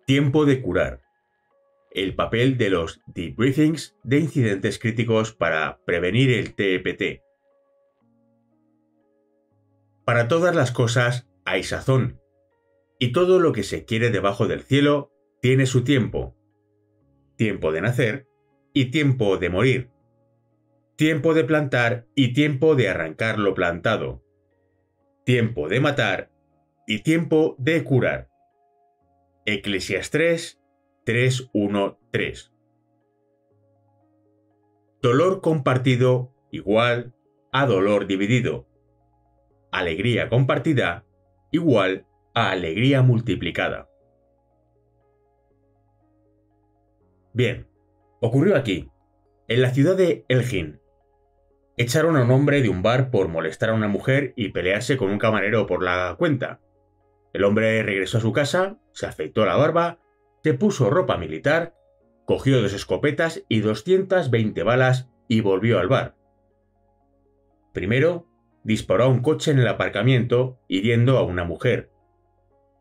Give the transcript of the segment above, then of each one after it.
Tiempo de curar. El papel de los debriefings de incidentes críticos para prevenir el TEPT. Para todas las cosas hay sazón, y todo lo que se quiere debajo del cielo tiene su tiempo. Tiempo de nacer y tiempo de morir. Tiempo de plantar y tiempo de arrancar lo plantado. Tiempo de matar y tiempo de curar. Eclesiastés 3:1-3. Dolor compartido igual a dolor dividido. Alegría compartida igual a alegría multiplicada. Bien, ocurrió aquí, en la ciudad de Elgin. Echaron a un hombre de un bar por molestar a una mujer y pelearse con un camarero por la cuenta. El hombre regresó a su casa, se afeitó la barba, se puso ropa militar, cogió 2 escopetas y 220 balas y volvió al bar. Primero, disparó a un coche en el aparcamiento, hiriendo a una mujer.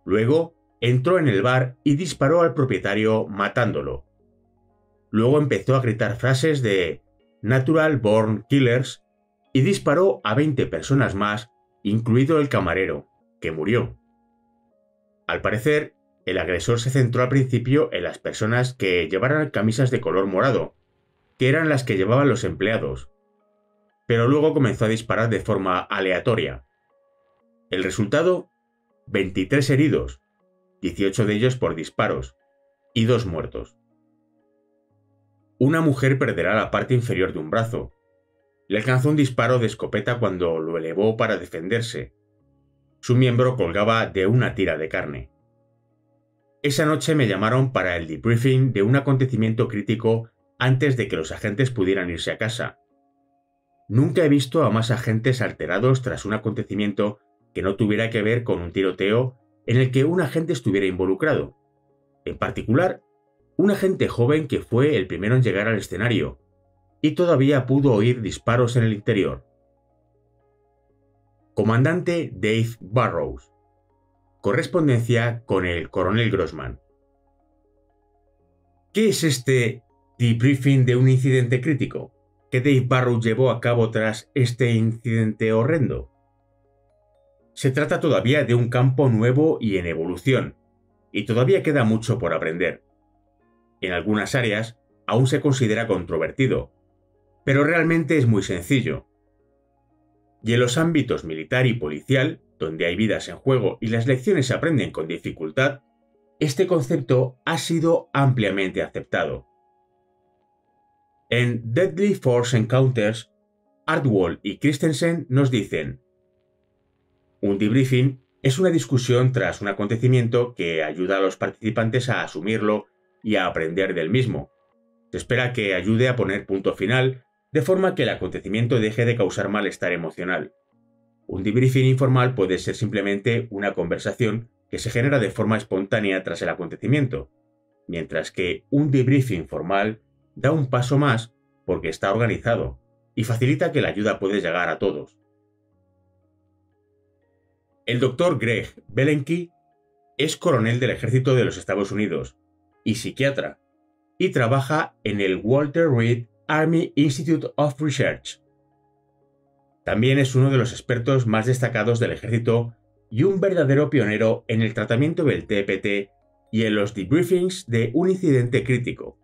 Luego, entró en el bar y disparó al propietario, matándolo. Luego empezó a gritar frases de Natural Born Killers y disparó a 20 personas más, incluido el camarero, que murió. Al parecer, el agresor se centró al principio en las personas que llevaran camisas de color morado, que eran las que llevaban los empleados, pero luego comenzó a disparar de forma aleatoria. El resultado: 23 heridos, 18 de ellos por disparos, y 2 muertos. Una mujer perderá la parte inferior de un brazo. Le alcanzó un disparo de escopeta cuando lo elevó para defenderse. Su miembro colgaba de una tira de carne. Esa noche me llamaron para el debriefing de un acontecimiento crítico antes de que los agentes pudieran irse a casa. Nunca he visto a más agentes alterados tras un acontecimiento que no tuviera que ver con un tiroteo en el que un agente estuviera involucrado. En particular, un agente joven que fue el primero en llegar al escenario, y todavía pudo oír disparos en el interior. Comandante Dave Burrows. Correspondencia con el coronel Grossman. ¿Qué es este debriefing de un incidente crítico que Dave Burrows llevó a cabo tras este incidente horrendo? Se trata todavía de un campo nuevo y en evolución, y todavía queda mucho por aprender. En algunas áreas aún se considera controvertido, pero realmente es muy sencillo. Y en los ámbitos militar y policial, donde hay vidas en juego y las lecciones se aprenden con dificultad, este concepto ha sido ampliamente aceptado. En Deadly Force Encounters, Artwell y Christensen nos dicen: un debriefing es una discusión tras un acontecimiento que ayuda a los participantes a asumirlo y a aprender del mismo. Se espera que ayude a poner punto final, de forma que el acontecimiento deje de causar malestar emocional. Un debriefing informal puede ser simplemente una conversación que se genera de forma espontánea tras el acontecimiento, mientras que un debriefing formal da un paso más porque está organizado y facilita que la ayuda pueda llegar a todos. El Dr. Greg Belenky es coronel del Ejército de los Estados Unidos y psiquiatra, y trabaja en el Walter Reed Army Institute of Research. También es uno de los expertos más destacados del ejército y un verdadero pionero en el tratamiento del TPT y en los debriefings de un incidente crítico.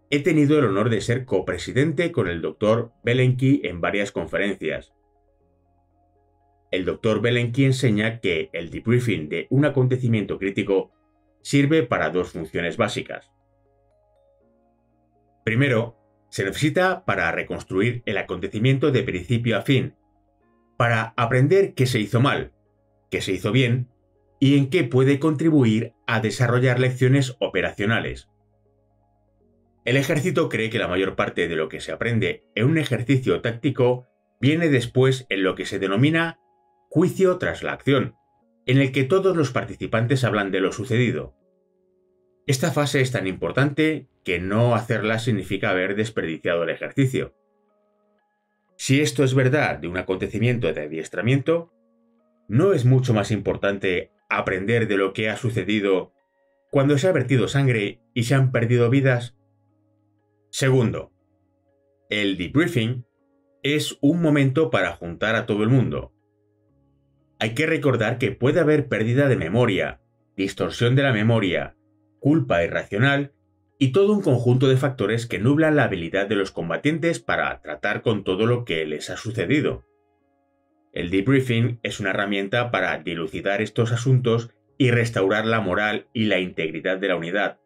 He tenido el honor de ser copresidente con el Dr. Belenky en varias conferencias. El Dr. Belenky enseña que el debriefing de un acontecimiento crítico sirve para 2 funciones básicas. Primero, se necesita para reconstruir el acontecimiento de principio a fin, para aprender qué se hizo mal, qué se hizo bien y en qué puede contribuir a desarrollar lecciones operacionales. El ejército cree que la mayor parte de lo que se aprende en un ejercicio táctico viene después en lo que se denomina juicio tras la acción, en el que todos los participantes hablan de lo sucedido. Esta fase es tan importante que no hacerla significa haber desperdiciado el ejercicio. Si esto es verdad de un acontecimiento de adiestramiento, ¿no es mucho más importante aprender de lo que ha sucedido cuando se ha vertido sangre y se han perdido vidas. Segundo, el debriefing es un momento para juntar a todo el mundo. Hay que recordar que puede haber pérdida de memoria, distorsión de la memoria, culpa irracional y todo un conjunto de factores que nublan la habilidad de los combatientes para tratar con todo lo que les ha sucedido. El debriefing es una herramienta para dilucidar estos asuntos y restaurar la moral y la integridad de la unidad.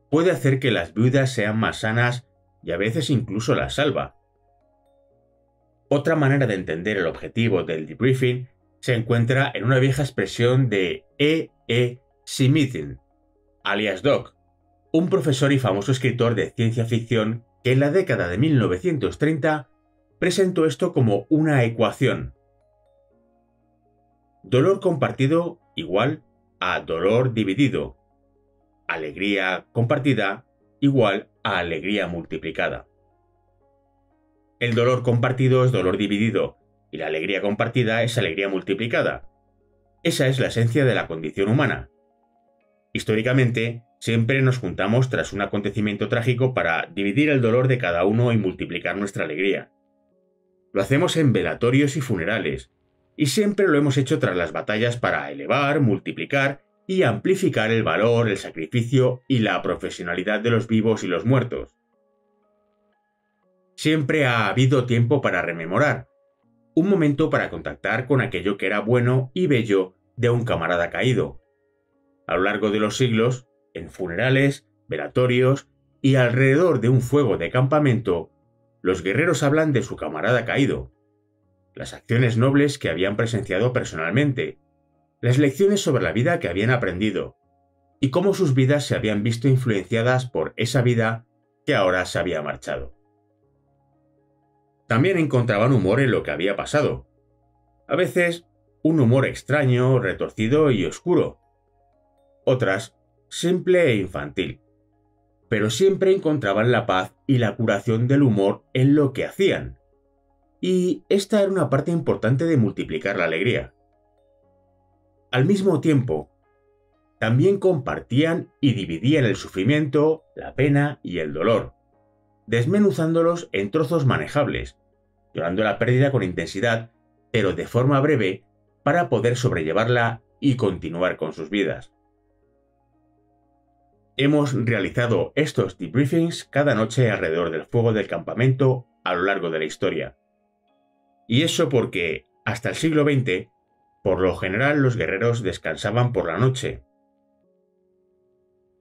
Puede hacer que las viudas sean más sanas y a veces incluso las salva. Otra manera de entender el objetivo del debriefing se encuentra en una vieja expresión de E. Smithson, alias Doc, un profesor y famoso escritor de ciencia ficción que en la década de 1930 presentó esto como una ecuación. Dolor compartido igual a dolor dividido. Alegría compartida igual a alegría multiplicada. El dolor compartido es dolor dividido y la alegría compartida es alegría multiplicada. Esa es la esencia de la condición humana. Históricamente, siempre nos juntamos tras un acontecimiento trágico para dividir el dolor de cada uno y multiplicar nuestra alegría. Lo hacemos en velatorios y funerales, y siempre lo hemos hecho tras las batallas para elevar, multiplicar y amplificar el valor, el sacrificio y la profesionalidad de los vivos y los muertos. Siempre ha habido tiempo para rememorar, un momento para contactar con aquello que era bueno y bello de un camarada caído. A lo largo de los siglos, en funerales, velatorios y alrededor de un fuego de campamento, los guerreros hablan de su camarada caído, las acciones nobles que habían presenciado personalmente, las lecciones sobre la vida que habían aprendido, y cómo sus vidas se habían visto influenciadas por esa vida que ahora se había marchado. También encontraban humor en lo que había pasado. A veces, un humor extraño, retorcido y oscuro. Otras, simple e infantil. Pero siempre encontraban la paz y la curación del humor en lo que hacían. Y esta era una parte importante de multiplicar la alegría. Al mismo tiempo, también compartían y dividían el sufrimiento, la pena y el dolor, desmenuzándolos en trozos manejables, llorando la pérdida con intensidad, pero de forma breve, para poder sobrellevarla y continuar con sus vidas. Hemos realizado estos debriefings cada noche alrededor del fuego del campamento a lo largo de la historia. Y eso porque, hasta el siglo XX, por lo general los guerreros descansaban por la noche.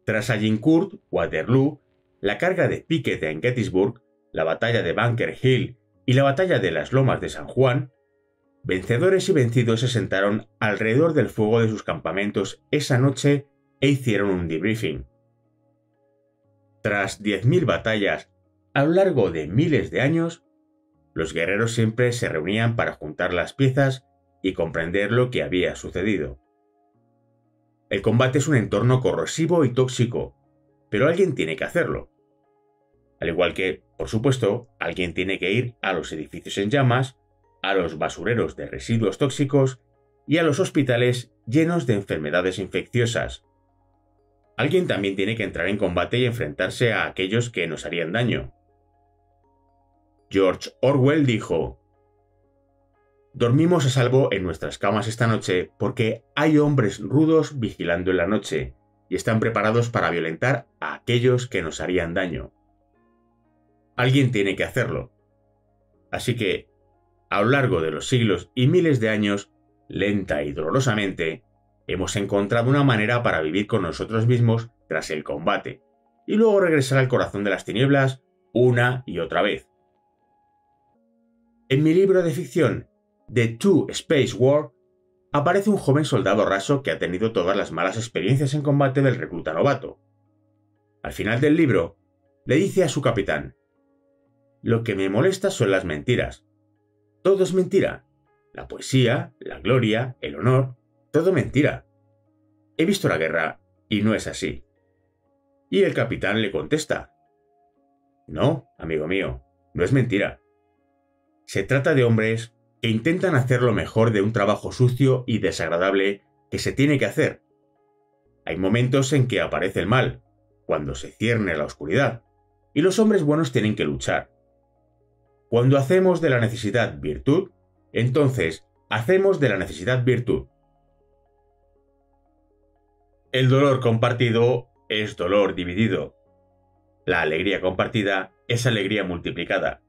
Tras Agincourt, Waterloo, la carga de Pickett en Gettysburg, la batalla de Bunker Hill y la batalla de las Lomas de San Juan, vencedores y vencidos se sentaron alrededor del fuego de sus campamentos esa noche e hicieron un debriefing. Tras 10.000 batallas a lo largo de miles de años, los guerreros siempre se reunían para juntar las piezas y comprender lo que había sucedido. El combate es un entorno corrosivo y tóxico, pero alguien tiene que hacerlo. Al igual que, por supuesto, alguien tiene que ir a los edificios en llamas, a los basureros de residuos tóxicos y a los hospitales llenos de enfermedades infecciosas. Alguien también tiene que entrar en combate y enfrentarse a aquellos que nos harían daño. George Orwell dijo: «Dormimos a salvo en nuestras camas esta noche porque hay hombres rudos vigilando en la noche y están preparados para violentar a aquellos que nos harían daño». Alguien tiene que hacerlo. Así que, a lo largo de los siglos y miles de años, lenta y dolorosamente, hemos encontrado una manera para vivir con nosotros mismos tras el combate, y luego regresar al corazón de las tinieblas una y otra vez. En mi libro de ficción, The Two Space War, aparece un joven soldado raso que ha tenido todas las malas experiencias en combate del recluta novato. Al final del libro, le dice a su capitán: «Lo que me molesta son las mentiras. Todo es mentira. La poesía, la gloria, el honor, todo mentira. He visto la guerra y no es así». Y el capitán le contesta: «No, amigo mío, no es mentira. Se trata de hombres que intentan hacer lo mejor de un trabajo sucio y desagradable que se tiene que hacer. Hay momentos en que aparece el mal, cuando se cierne la oscuridad, y los hombres buenos tienen que luchar. Cuando hacemos de la necesidad virtud, entonces hacemos de la necesidad virtud. El dolor compartido es dolor dividido. La alegría compartida es alegría multiplicada.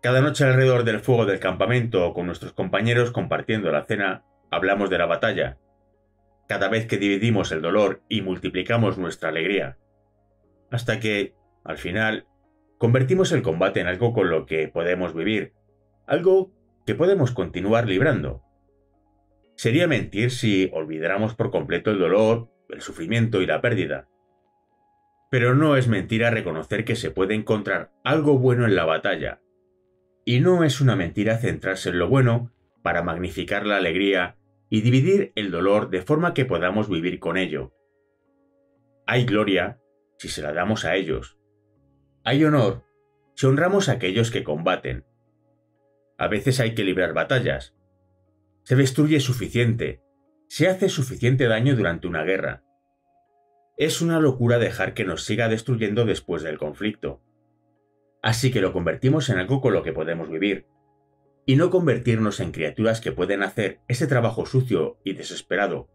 Cada noche alrededor del fuego del campamento o con nuestros compañeros compartiendo la cena, hablamos de la batalla. Cada vez que dividimos el dolor y multiplicamos nuestra alegría. Hasta que, al final, convertimos el combate en algo con lo que podemos vivir, algo que podemos continuar librando. Sería mentir si olvidáramos por completo el dolor, el sufrimiento y la pérdida. Pero no es mentira reconocer que se puede encontrar algo bueno en la batalla. Y no es una mentira centrarse en lo bueno para magnificar la alegría y dividir el dolor de forma que podamos vivir con ello. Hay gloria si se la damos a ellos. Hay honor si honramos a aquellos que combaten. A veces hay que librar batallas. Se destruye suficiente, se hace suficiente daño durante una guerra. Es una locura dejar que nos siga destruyendo después del conflicto. Así que lo convertimos en algo con lo que podemos vivir, y no convertirnos en criaturas que pueden hacer ese trabajo sucio y desesperado,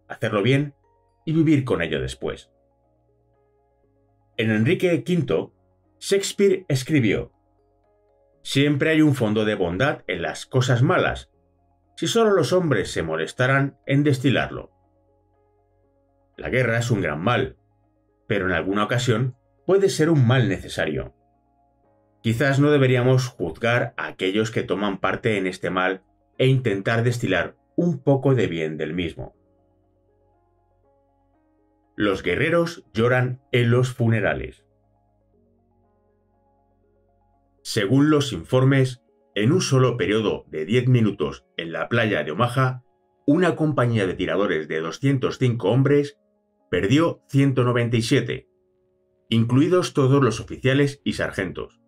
hacerlo bien y vivir con ello después. En Enrique V, Shakespeare escribió: «Siempre hay un fondo de bondad en las cosas malas, si solo los hombres se molestaran en destilarlo». La guerra es un gran mal, pero en alguna ocasión puede ser un mal necesario. Quizás no deberíamos juzgar a aquellos que toman parte en este mal e intentar destilar un poco de bien del mismo. Los guerreros lloran en los funerales. Según los informes, en un solo periodo de 10 minutos en la playa de Omaha, una compañía de tiradores de 205 hombres perdió 197, incluidos todos los oficiales y sargentos.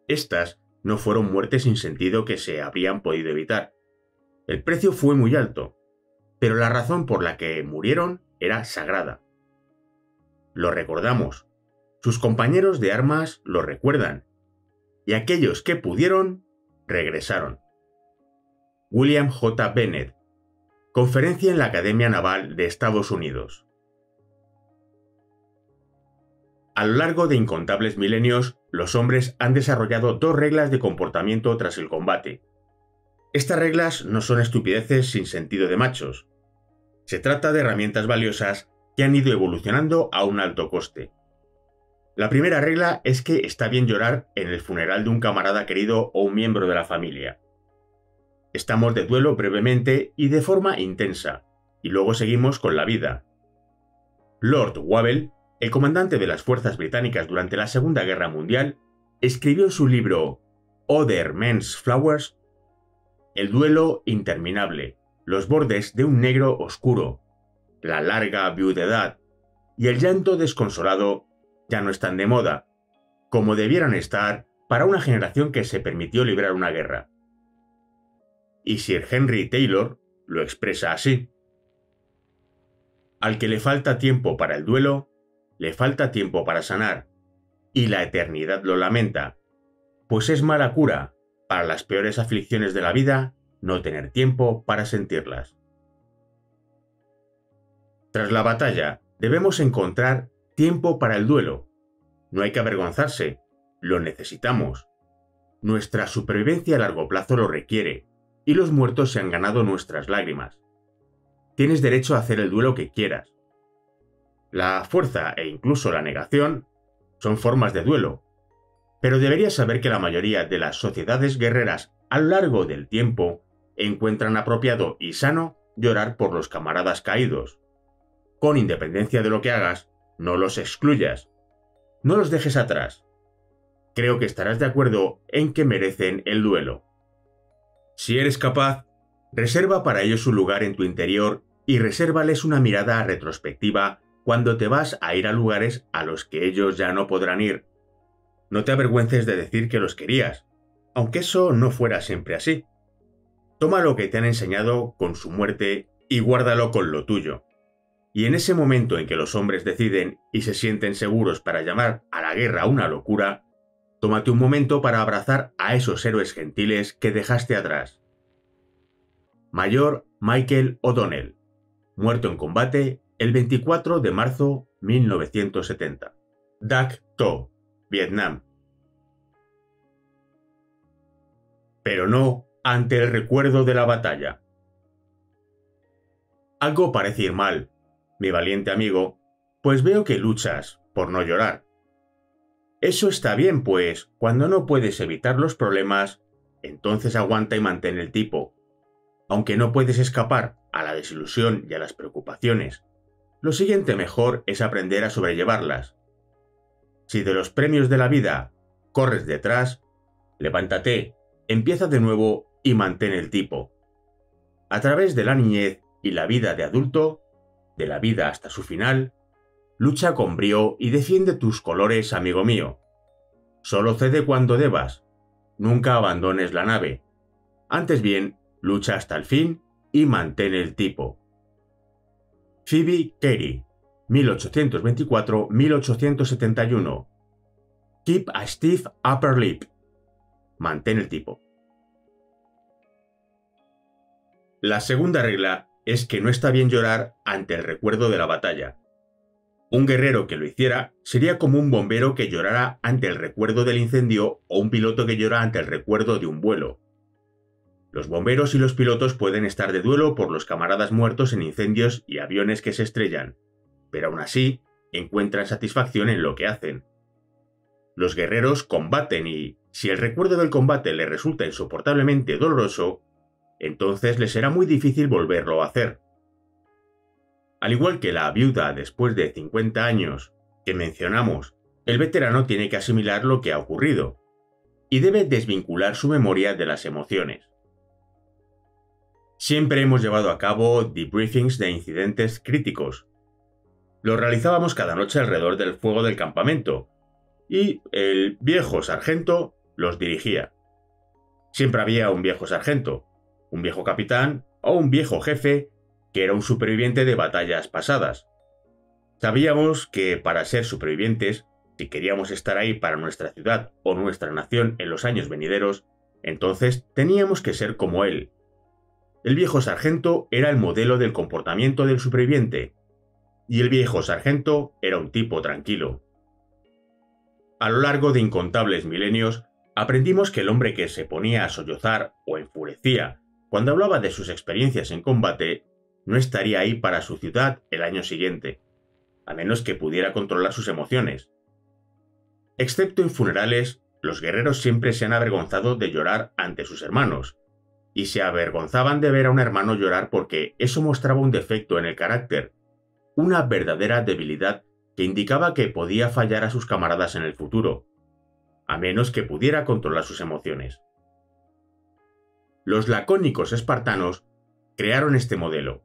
Estas no fueron muertes sin sentido que se habrían podido evitar. El precio fue muy alto, pero la razón por la que murieron era sagrada. Lo recordamos, sus compañeros de armas lo recuerdan, y aquellos que pudieron, regresaron. William J. Bennett, Conferencia en la Academia Naval de Estados Unidos. A lo largo de incontables milenios, los hombres han desarrollado dos reglas de comportamiento tras el combate. Estas reglas no son estupideces sin sentido de machos. Se trata de herramientas valiosas que han ido evolucionando a un alto coste. La primera regla es que está bien llorar en el funeral de un camarada querido o un miembro de la familia. Estamos de duelo brevemente y de forma intensa, y luego seguimos con la vida. Lord Wavell, el comandante de las fuerzas británicas durante la Segunda Guerra Mundial, escribió en su libro Other Men's Flowers: «El duelo interminable, los bordes de un negro oscuro, la larga viudedad y el llanto desconsolado ya no están de moda, como debieran estar para una generación que se permitió librar una guerra». Y Sir Henry Taylor lo expresa así: «Al que le falta tiempo para el duelo, le falta tiempo para sanar, y la eternidad lo lamenta, pues es mala cura para las peores aflicciones de la vida no tener tiempo para sentirlas». Tras la batalla, debemos encontrar tiempo para el duelo. No hay que avergonzarse, lo necesitamos. Nuestra supervivencia a largo plazo lo requiere, y los muertos se han ganado nuestras lágrimas. Tienes derecho a hacer el duelo que quieras. La fuerza e incluso la negación son formas de duelo, pero deberías saber que la mayoría de las sociedades guerreras a lo largo del tiempo encuentran apropiado y sano llorar por los camaradas caídos. Con independencia de lo que hagas, no los excluyas, no los dejes atrás. Creo que estarás de acuerdo en que merecen el duelo. Si eres capaz, reserva para ellos un lugar en tu interior y resérvales una mirada retrospectiva cuando te vas a ir a lugares a los que ellos ya no podrán ir. No te avergüences de decir que los querías, aunque eso no fuera siempre así. Toma lo que te han enseñado con su muerte y guárdalo con lo tuyo. Y en ese momento en que los hombres deciden y se sienten seguros para llamar a la guerra una locura, tómate un momento para abrazar a esos héroes gentiles que dejaste atrás. Mayor Michael O'Donnell, muerto en combate el 24 de marzo 1970. Dak To, Vietnam. Pero no ante el recuerdo de la batalla. Algo parece ir mal, mi valiente amigo, pues veo que luchas por no llorar. Eso está bien, pues cuando no puedes evitar los problemas, entonces aguanta y mantén el tipo. Aunque no puedes escapar a la desilusión y a las preocupaciones, lo siguiente mejor es aprender a sobrellevarlas. Si de los premios de la vida corres detrás, levántate, empieza de nuevo y mantén el tipo. A través de la niñez y la vida de adulto, de la vida hasta su final, lucha con brío y defiende tus colores, amigo mío. Solo cede cuando debas. Nunca abandones la nave. Antes bien, lucha hasta el fin y mantén el tipo. Phoebe Carey, 1824-1871. Keep a stiff upper lip. Mantén el tipo. La segunda regla es que no está bien llorar ante el recuerdo de la batalla. Un guerrero que lo hiciera sería como un bombero que llorara ante el recuerdo del incendio o un piloto que llora ante el recuerdo de un vuelo. Los bomberos y los pilotos pueden estar de duelo por los camaradas muertos en incendios y aviones que se estrellan, pero aún así encuentran satisfacción en lo que hacen. Los guerreros combaten y, si el recuerdo del combate les resulta insoportablemente doloroso, entonces les será muy difícil volverlo a hacer. Al igual que la viuda después de 50 años que mencionamos, el veterano tiene que asimilar lo que ha ocurrido y debe desvincular su memoria de las emociones. Siempre hemos llevado a cabo debriefings de incidentes críticos. Los realizábamos cada noche alrededor del fuego del campamento y el viejo sargento los dirigía. Siempre había un viejo sargento, un viejo capitán o un viejo jefe que era un superviviente de batallas pasadas. Sabíamos que para ser supervivientes, si queríamos estar ahí para nuestra ciudad o nuestra nación en los años venideros, entonces teníamos que ser como él. El viejo sargento era el modelo del comportamiento del superviviente, y el viejo sargento era un tipo tranquilo. A lo largo de incontables milenios, aprendimos que el hombre que se ponía a sollozar o enfurecía cuando hablaba de sus experiencias en combate no estaría ahí para su ciudad el año siguiente, a menos que pudiera controlar sus emociones. Excepto en funerales, los guerreros siempre se han avergonzado de llorar ante sus hermanos, y se avergonzaban de ver a un hermano llorar porque eso mostraba un defecto en el carácter, una verdadera debilidad que indicaba que podía fallar a sus camaradas en el futuro, a menos que pudiera controlar sus emociones. Los lacónicos espartanos crearon este modelo.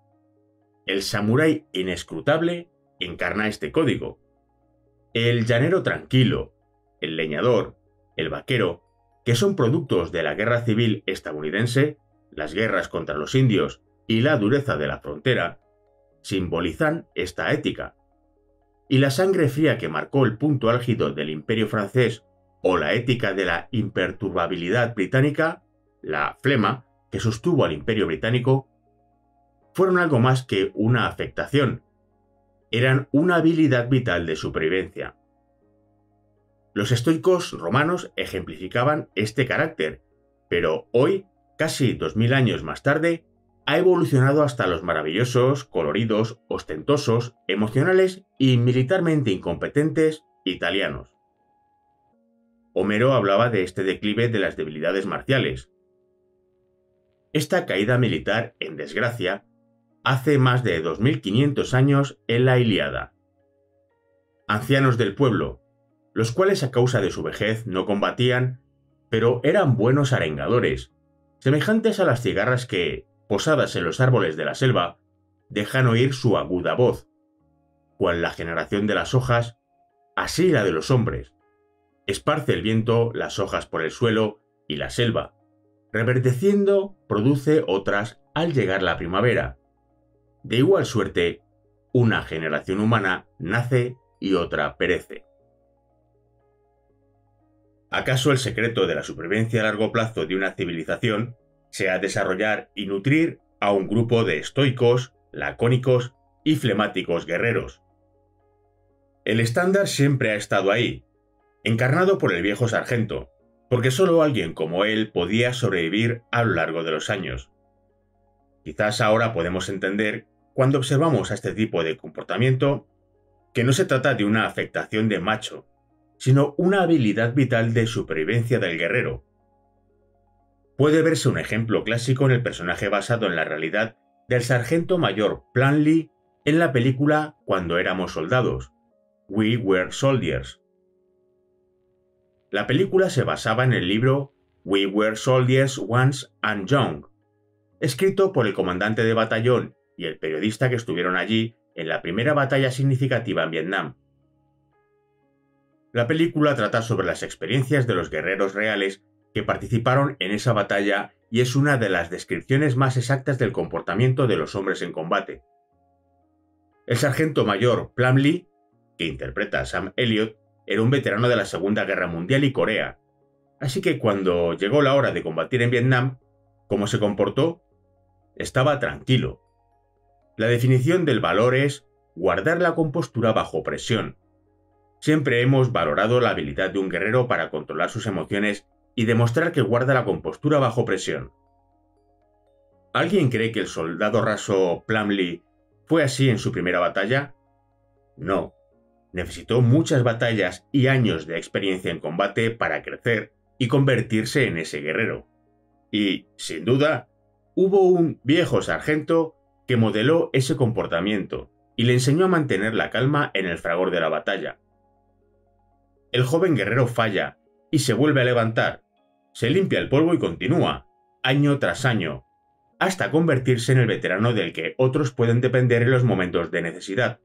El samurái inescrutable encarna este código. El llanero tranquilo, el leñador, el vaquero, que son productos de la guerra civil estadounidense, las guerras contra los indios y la dureza de la frontera, simbolizan esta ética. Y la sangre fría que marcó el punto álgido del Imperio francés o la ética de la imperturbabilidad británica, la flema que sostuvo al Imperio británico, fueron algo más que una afectación. Eran una habilidad vital de supervivencia. Los estoicos romanos ejemplificaban este carácter, pero hoy, casi 2000 años más tarde, ha evolucionado hasta los maravillosos, coloridos, ostentosos, emocionales y militarmente incompetentes italianos. Homero hablaba de este declive de las debilidades marciales. Esta caída militar en desgracia hace más de 2500 años en la Ilíada. Ancianos del pueblo, los cuales a causa de su vejez no combatían, pero eran buenos arengadores, semejantes a las cigarras que, posadas en los árboles de la selva, dejan oír su aguda voz. Cual la generación de las hojas, así la de los hombres. Esparce el viento las hojas por el suelo y la selva, reverdeciendo produce otras al llegar la primavera. De igual suerte, una generación humana nace y otra perece. ¿Acaso el secreto de la supervivencia a largo plazo de una civilización sea desarrollar y nutrir a un grupo de estoicos, lacónicos y flemáticos guerreros? El estándar siempre ha estado ahí, encarnado por el viejo sargento, porque solo alguien como él podía sobrevivir a lo largo de los años. Quizás ahora podemos entender, cuando observamos a este tipo de comportamiento, que no se trata de una afectación de macho, sino una habilidad vital de supervivencia del guerrero. Puede verse un ejemplo clásico en el personaje basado en la realidad del sargento mayor Plumlee en la película Cuando éramos soldados, We Were Soldiers. La película se basaba en el libro We Were Soldiers Once and Young, escrito por el comandante de batallón y el periodista que estuvieron allí en la primera batalla significativa en Vietnam. La película trata sobre las experiencias de los guerreros reales que participaron en esa batalla y es una de las descripciones más exactas del comportamiento de los hombres en combate. El sargento mayor Plumlee, que interpreta a Sam Elliott, era un veterano de la Segunda Guerra Mundial y Corea, así que cuando llegó la hora de combatir en Vietnam, ¿cómo se comportó? Estaba tranquilo. La definición del valor es guardar la compostura bajo presión. Siempre hemos valorado la habilidad de un guerrero para controlar sus emociones y demostrar que guarda la compostura bajo presión. ¿Alguien cree que el soldado raso Plumlee fue así en su primera batalla? No. Necesitó muchas batallas y años de experiencia en combate para crecer y convertirse en ese guerrero. Y, sin duda, hubo un viejo sargento que modeló ese comportamiento y le enseñó a mantener la calma en el fragor de la batalla. El joven guerrero falla y se vuelve a levantar, se limpia el polvo y continúa, año tras año, hasta convertirse en el veterano del que otros pueden depender en los momentos de necesidad.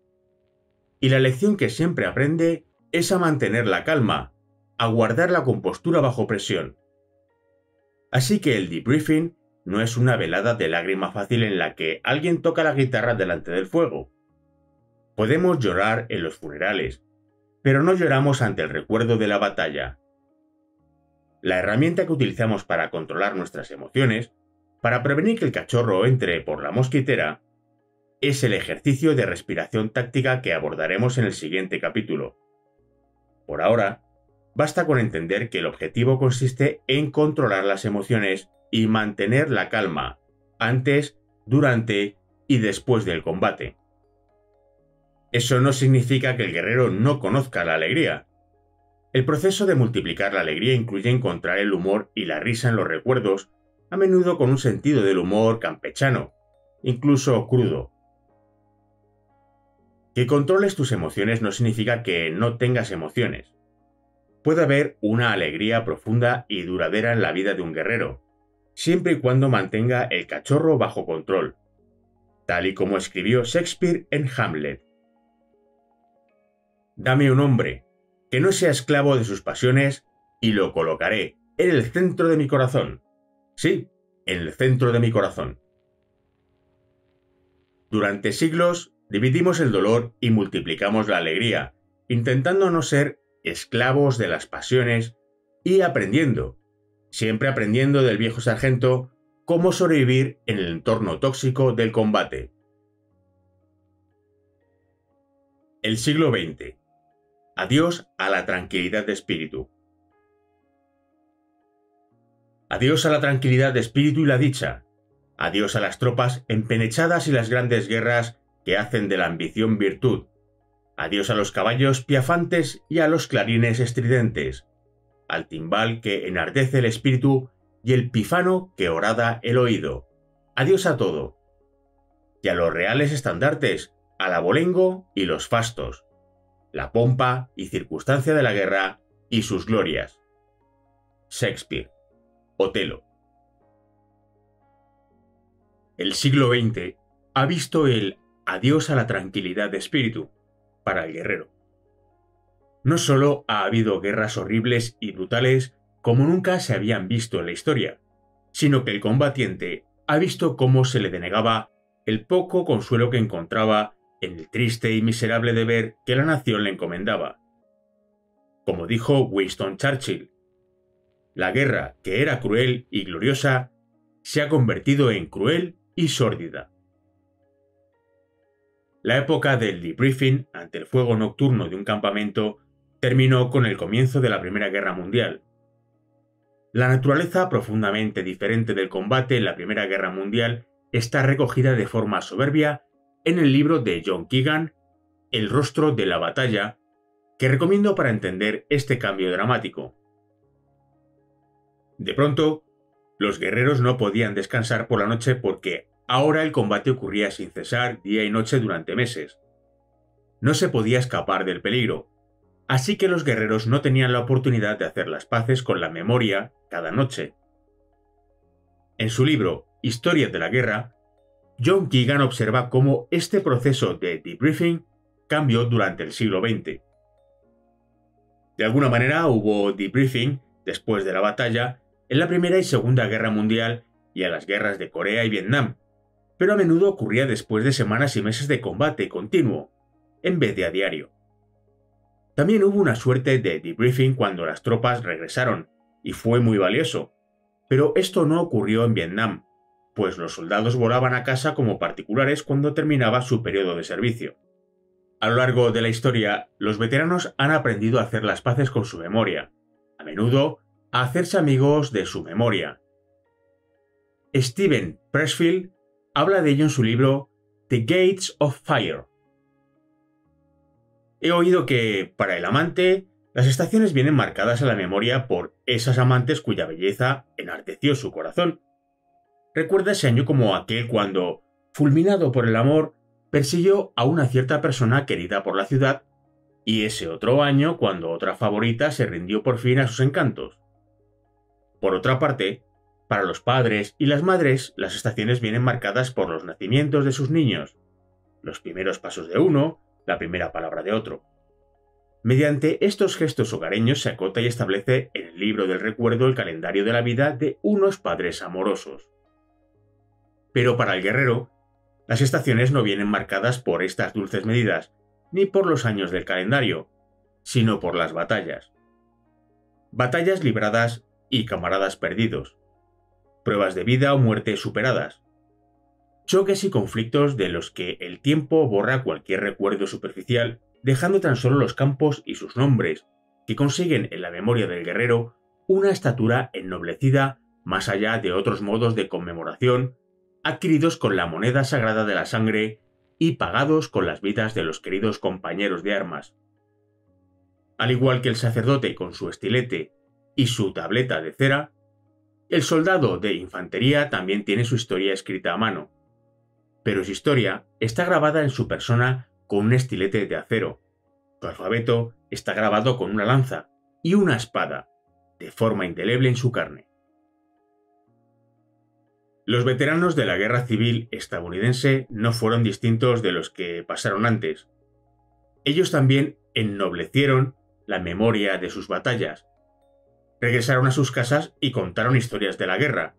Y la lección que siempre aprende es a mantener la calma, a guardar la compostura bajo presión. Así que el debriefing no es una velada de lágrima fácil en la que alguien toca la guitarra delante del fuego. Podemos llorar en los funerales, pero no lloramos ante el recuerdo de la batalla. La herramienta que utilizamos para controlar nuestras emociones, para prevenir que el cachorro entre por la mosquitera, es el ejercicio de respiración táctica que abordaremos en el siguiente capítulo. Por ahora, basta con entender que el objetivo consiste en controlar las emociones y mantener la calma antes, durante y después del combate. Eso no significa que el guerrero no conozca la alegría. El proceso de multiplicar la alegría incluye encontrar el humor y la risa en los recuerdos, a menudo con un sentido del humor campechano, incluso crudo. Que controles tus emociones no significa que no tengas emociones. Puede haber una alegría profunda y duradera en la vida de un guerrero, siempre y cuando mantenga el cachorro bajo control, tal y como escribió Shakespeare en Hamlet. Dame un hombre que no sea esclavo de sus pasiones y lo colocaré en el centro de mi corazón. Sí, en el centro de mi corazón. Durante siglos dividimos el dolor y multiplicamos la alegría, intentando no ser esclavos de las pasiones y aprendiendo, siempre aprendiendo del viejo sargento, cómo sobrevivir en el entorno tóxico del combate. El siglo XX. Adiós a la tranquilidad de espíritu. Adiós a la tranquilidad de espíritu y la dicha. Adiós a las tropas empenechadas y las grandes guerras que hacen de la ambición virtud. Adiós a los caballos piafantes y a los clarines estridentes, al timbal que enardece el espíritu y el pífano que horada el oído. Adiós a todo. Y a los reales estandartes, al abolengo y los fastos, la pompa y circunstancia de la guerra y sus glorias. Shakespeare. Otelo. El siglo XX ha visto el adiós a la tranquilidad de espíritu para el guerrero. No solo ha habido guerras horribles y brutales como nunca se habían visto en la historia, sino que el combatiente ha visto cómo se le denegaba el poco consuelo que encontraba en el triste y miserable deber que la nación le encomendaba. Como dijo Winston Churchill, la guerra, que era cruel y gloriosa, se ha convertido en cruel y sórdida. La época del debriefing ante el fuego nocturno de un campamento terminó con el comienzo de la Primera Guerra Mundial. La naturaleza profundamente diferente del combate en la Primera Guerra Mundial está recogida de forma soberbia en el libro de John Keegan, El rostro de la batalla, que recomiendo para entender este cambio dramático. De pronto, los guerreros no podían descansar por la noche porque ahora el combate ocurría sin cesar día y noche durante meses. No se podía escapar del peligro, así que los guerreros no tenían la oportunidad de hacer las paces con la memoria cada noche. En su libro Historia de la Guerra, John Keegan observa cómo este proceso de debriefing cambió durante el siglo XX. De alguna manera hubo debriefing después de la batalla en la Primera y Segunda Guerra Mundial y en las guerras de Corea y Vietnam, pero a menudo ocurría después de semanas y meses de combate continuo, en vez de a diario. También hubo una suerte de debriefing cuando las tropas regresaron, y fue muy valioso, pero esto no ocurrió en Vietnam, pues los soldados volaban a casa como particulares cuando terminaba su periodo de servicio. A lo largo de la historia, los veteranos han aprendido a hacer las paces con su memoria, a menudo a hacerse amigos de su memoria. Steven Pressfield habla de ello en su libro The Gates of Fire. He oído que, para el amante, las estaciones vienen marcadas a la memoria por esas amantes cuya belleza enardeció su corazón. Recuerda ese año como aquel cuando, fulminado por el amor, persiguió a una cierta persona querida por la ciudad, y ese otro año cuando otra favorita se rindió por fin a sus encantos. Por otra parte, para los padres y las madres, las estaciones vienen marcadas por los nacimientos de sus niños, los primeros pasos de uno, la primera palabra de otro. Mediante estos gestos hogareños se acota y establece en el libro del recuerdo el calendario de la vida de unos padres amorosos. Pero para el guerrero, las estaciones no vienen marcadas por estas dulces medidas, ni por los años del calendario, sino por las batallas. Batallas libradas y camaradas perdidos. Pruebas de vida o muerte superadas. Choques y conflictos de los que el tiempo borra cualquier recuerdo superficial, dejando tan solo los campos y sus nombres, que consiguen en la memoria del guerrero una estatura ennoblecida más allá de otros modos de conmemoración adquiridos con la moneda sagrada de la sangre y pagados con las vidas de los queridos compañeros de armas. Al igual que el sacerdote con su estilete y su tableta de cera, el soldado de infantería también tiene su historia escrita a mano, pero su historia está grabada en su persona con un estilete de acero. Su alfabeto está grabado con una lanza y una espada, de forma indeleble en su carne. Los veteranos de la Guerra Civil estadounidense no fueron distintos de los que pasaron antes. Ellos también ennoblecieron la memoria de sus batallas. Regresaron a sus casas y contaron historias de la guerra.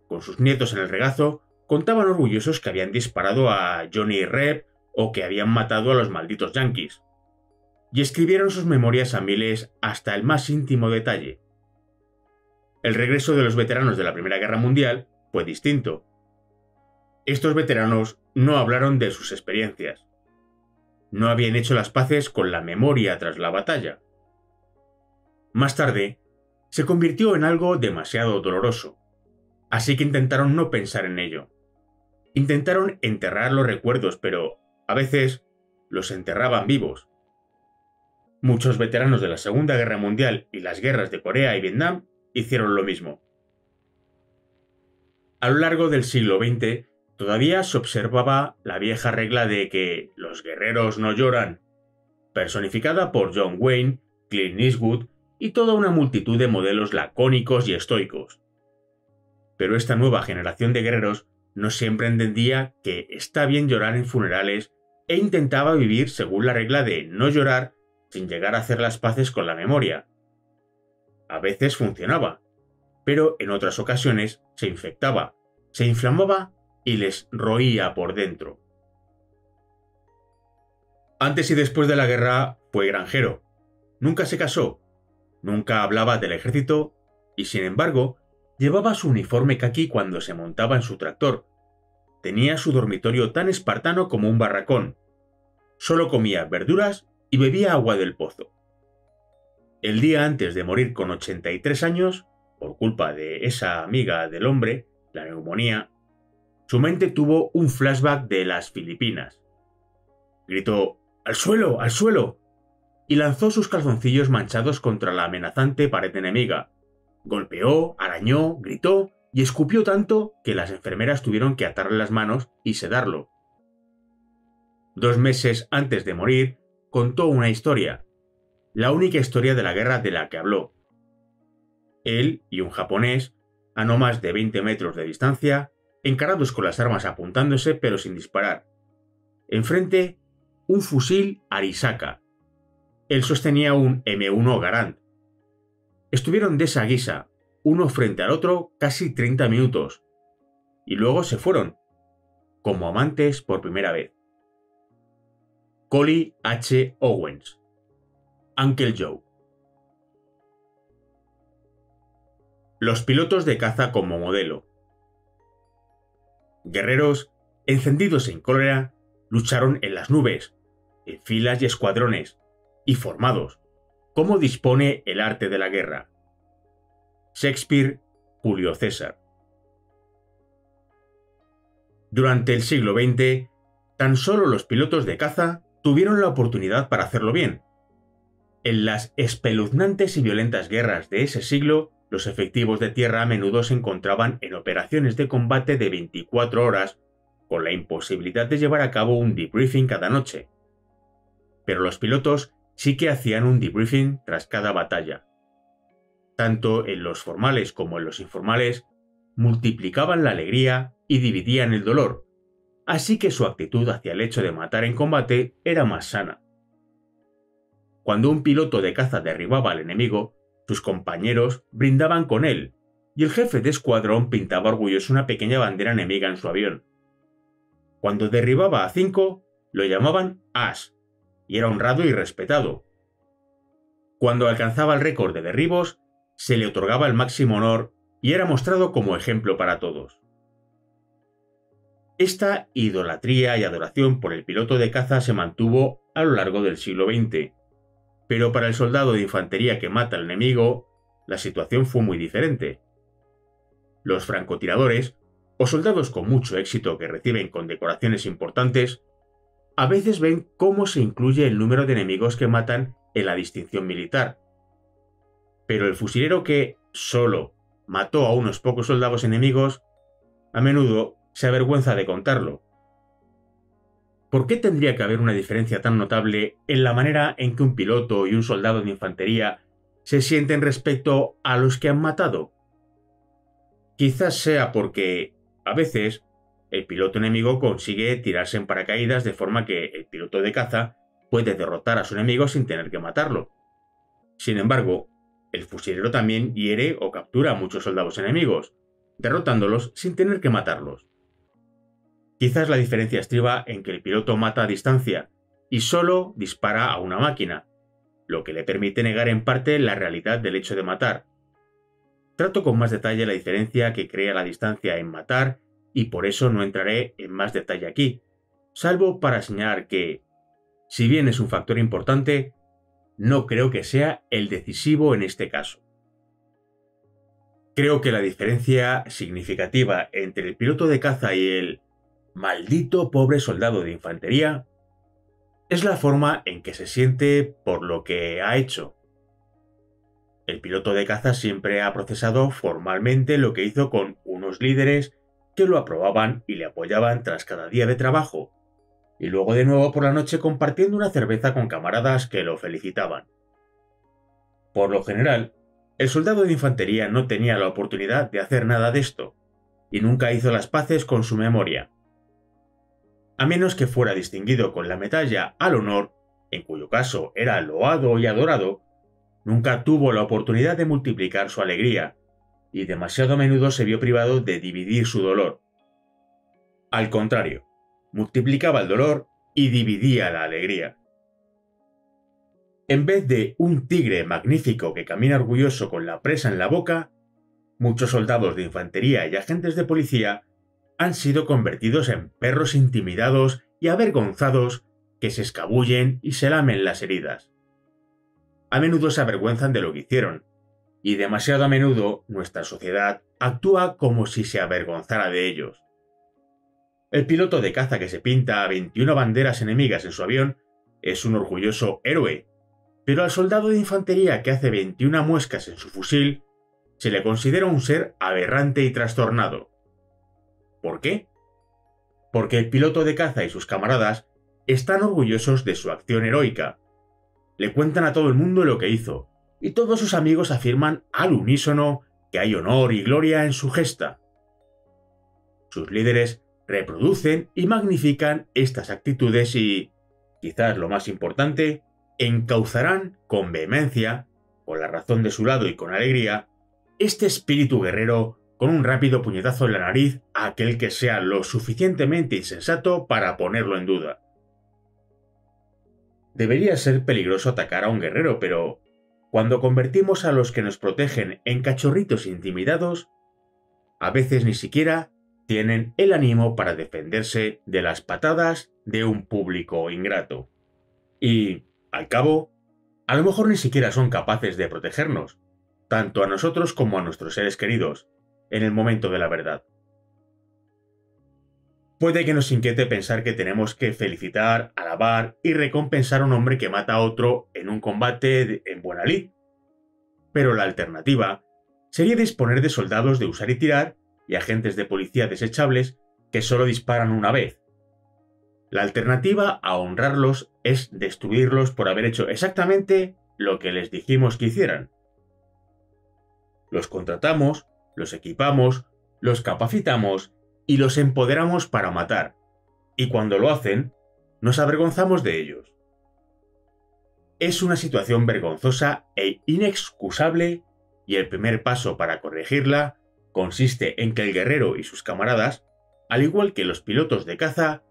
Con sus nietos en el regazo, contaban orgullosos que habían disparado a Johnny Reb o que habían matado a los malditos yanquis. Y escribieron sus memorias a miles hasta el más íntimo detalle. El regreso de los veteranos de la Primera Guerra Mundial fue distinto. Estos veteranos no hablaron de sus experiencias. No habían hecho las paces con la memoria tras la batalla. Más tarde, se convirtió en algo demasiado doloroso, así que intentaron no pensar en ello. Intentaron enterrar los recuerdos, pero a veces los enterraban vivos. Muchos veteranos de la Segunda Guerra Mundial y las guerras de Corea y Vietnam hicieron lo mismo. A lo largo del siglo XX, todavía se observaba la vieja regla de que los guerreros no lloran, personificada por John Wayne, Clint Eastwood y toda una multitud de modelos lacónicos y estoicos. Pero esta nueva generación de guerreros no siempre entendía que está bien llorar en funerales e intentaba vivir según la regla de no llorar sin llegar a hacer las paces con la memoria. A veces funcionaba, pero en otras ocasiones se infectaba, se inflamaba y les roía por dentro. Antes y después de la guerra fue granjero. Nunca se casó, nunca hablaba del ejército y, sin embargo, llevaba su uniforme caqui cuando se montaba en su tractor. Tenía su dormitorio tan espartano como un barracón. Solo comía verduras y bebía agua del pozo. El día antes de morir con 83 años, por culpa de esa amiga del hombre, la neumonía, su mente tuvo un flashback de las Filipinas. Gritó ¡al suelo! ¡Al suelo! Y lanzó sus calzoncillos manchados contra la amenazante pared enemiga. Golpeó, arañó, gritó y escupió tanto que las enfermeras tuvieron que atarle las manos y sedarlo. 2 meses antes de morir, contó una historia, la única historia de la guerra de la que habló. Él y un japonés, a no más de 20 metros de distancia, encarados con las armas apuntándose pero sin disparar. Enfrente, un fusil Arisaka. Él sostenía un M1 Garand. Estuvieron de esa guisa, uno frente al otro, casi 30 minutos. Y luego se fueron, como amantes por primera vez. Collie H. Owens. Uncle Joe. Los pilotos de caza como modelo. Guerreros, encendidos en cólera, lucharon en las nubes, en filas y escuadrones, y formados, como dispone el arte de la guerra. Shakespeare, Julio César. Durante el siglo XX, tan solo los pilotos de caza tuvieron la oportunidad para hacerlo bien. En las espeluznantes y violentas guerras de ese siglo, los efectivos de tierra a menudo se encontraban en operaciones de combate de 24 horas, con la imposibilidad de llevar a cabo un debriefing cada noche. Pero los pilotos sí que hacían un debriefing tras cada batalla. Tanto en los formales como en los informales, multiplicaban la alegría y dividían el dolor, así que su actitud hacia el hecho de matar en combate era más sana. Cuando un piloto de caza derribaba al enemigo, sus compañeros brindaban con él, y el jefe de escuadrón pintaba orgulloso una pequeña bandera enemiga en su avión. Cuando derribaba a 5, lo llamaban As, y era honrado y respetado. Cuando alcanzaba el récord de derribos, se le otorgaba el máximo honor y era mostrado como ejemplo para todos. Esta idolatría y adoración por el piloto de caza se mantuvo a lo largo del siglo XX, pero para el soldado de infantería que mata al enemigo, la situación fue muy diferente. Los francotiradores, o soldados con mucho éxito que reciben condecoraciones importantes, a veces ven cómo se incluye el número de enemigos que matan en la distinción militar. Pero el fusilero que solo mató a unos pocos soldados enemigos, a menudo se avergüenza de contarlo. ¿Por qué tendría que haber una diferencia tan notable en la manera en que un piloto y un soldado de infantería se sienten respecto a los que han matado? Quizás sea porque, a veces, el piloto enemigo consigue tirarse en paracaídas de forma que el piloto de caza puede derrotar a su enemigo sin tener que matarlo. Sin embargo, el fusilero también hiere o captura a muchos soldados enemigos, derrotándolos sin tener que matarlos. Quizás la diferencia estriba en que el piloto mata a distancia y solo dispara a una máquina, lo que le permite negar en parte la realidad del hecho de matar. Trato con más detalle la diferencia que crea la distancia en matar y por eso no entraré en más detalle aquí, salvo para señalar que, si bien es un factor importante, no creo que sea el decisivo en este caso. Creo que la diferencia significativa entre el piloto de caza y el maldito pobre soldado de infantería es la forma en que se siente por lo que ha hecho. El piloto de caza siempre ha procesado formalmente lo que hizo con unos líderes que lo aprobaban y le apoyaban tras cada día de trabajo, y luego de nuevo por la noche compartiendo una cerveza con camaradas que lo felicitaban. Por lo general, el soldado de infantería no tenía la oportunidad de hacer nada de esto, y nunca hizo las paces con su memoria. A menos que fuera distinguido con la medalla al honor, en cuyo caso era loado y adorado, nunca tuvo la oportunidad de multiplicar su alegría, y demasiado a menudo se vio privado de dividir su dolor. Al contrario, multiplicaba el dolor y dividía la alegría. En vez de un tigre magnífico que camina orgulloso con la presa en la boca, muchos soldados de infantería y agentes de policía han sido convertidos en perros intimidados y avergonzados que se escabullen y se lamen las heridas. A menudo se avergüenzan de lo que hicieron, y demasiado a menudo nuestra sociedad actúa como si se avergonzara de ellos. El piloto de caza que se pinta 21 banderas enemigas en su avión es un orgulloso héroe, pero al soldado de infantería que hace 21 muescas en su fusil se le considera un ser aberrante y trastornado. ¿Por qué? Porque el piloto de caza y sus camaradas están orgullosos de su acción heroica. Le cuentan a todo el mundo lo que hizo, y todos sus amigos afirman al unísono que hay honor y gloria en su gesta. Sus líderes reproducen y magnifican estas actitudes y, quizás lo más importante, encauzarán con vehemencia, con la razón de su lado y con alegría, este espíritu guerrero con un rápido puñetazo en la nariz a aquel que sea lo suficientemente insensato para ponerlo en duda. Debería ser peligroso atacar a un guerrero, pero cuando convertimos a los que nos protegen en cachorritos intimidados, a veces ni siquiera tienen el ánimo para defenderse de las patadas de un público ingrato. Y, al cabo, a lo mejor ni siquiera son capaces de protegernos, tanto a nosotros como a nuestros seres queridos, en el momento de la verdad. Puede que nos inquiete pensar que tenemos que felicitar, alabar y recompensar a un hombre que mata a otro en un combate en buena lid. Pero la alternativa sería disponer de soldados de usar y tirar y agentes de policía desechables que solo disparan una vez. La alternativa a honrarlos es destruirlos por haber hecho exactamente lo que les dijimos que hicieran. Los contratamos, los equipamos, los capacitamos y los empoderamos para matar, y cuando lo hacen, nos avergonzamos de ellos. Es una situación vergonzosa e inexcusable, y el primer paso para corregirla consiste en que el guerrero y sus camaradas, al igual que los pilotos de caza,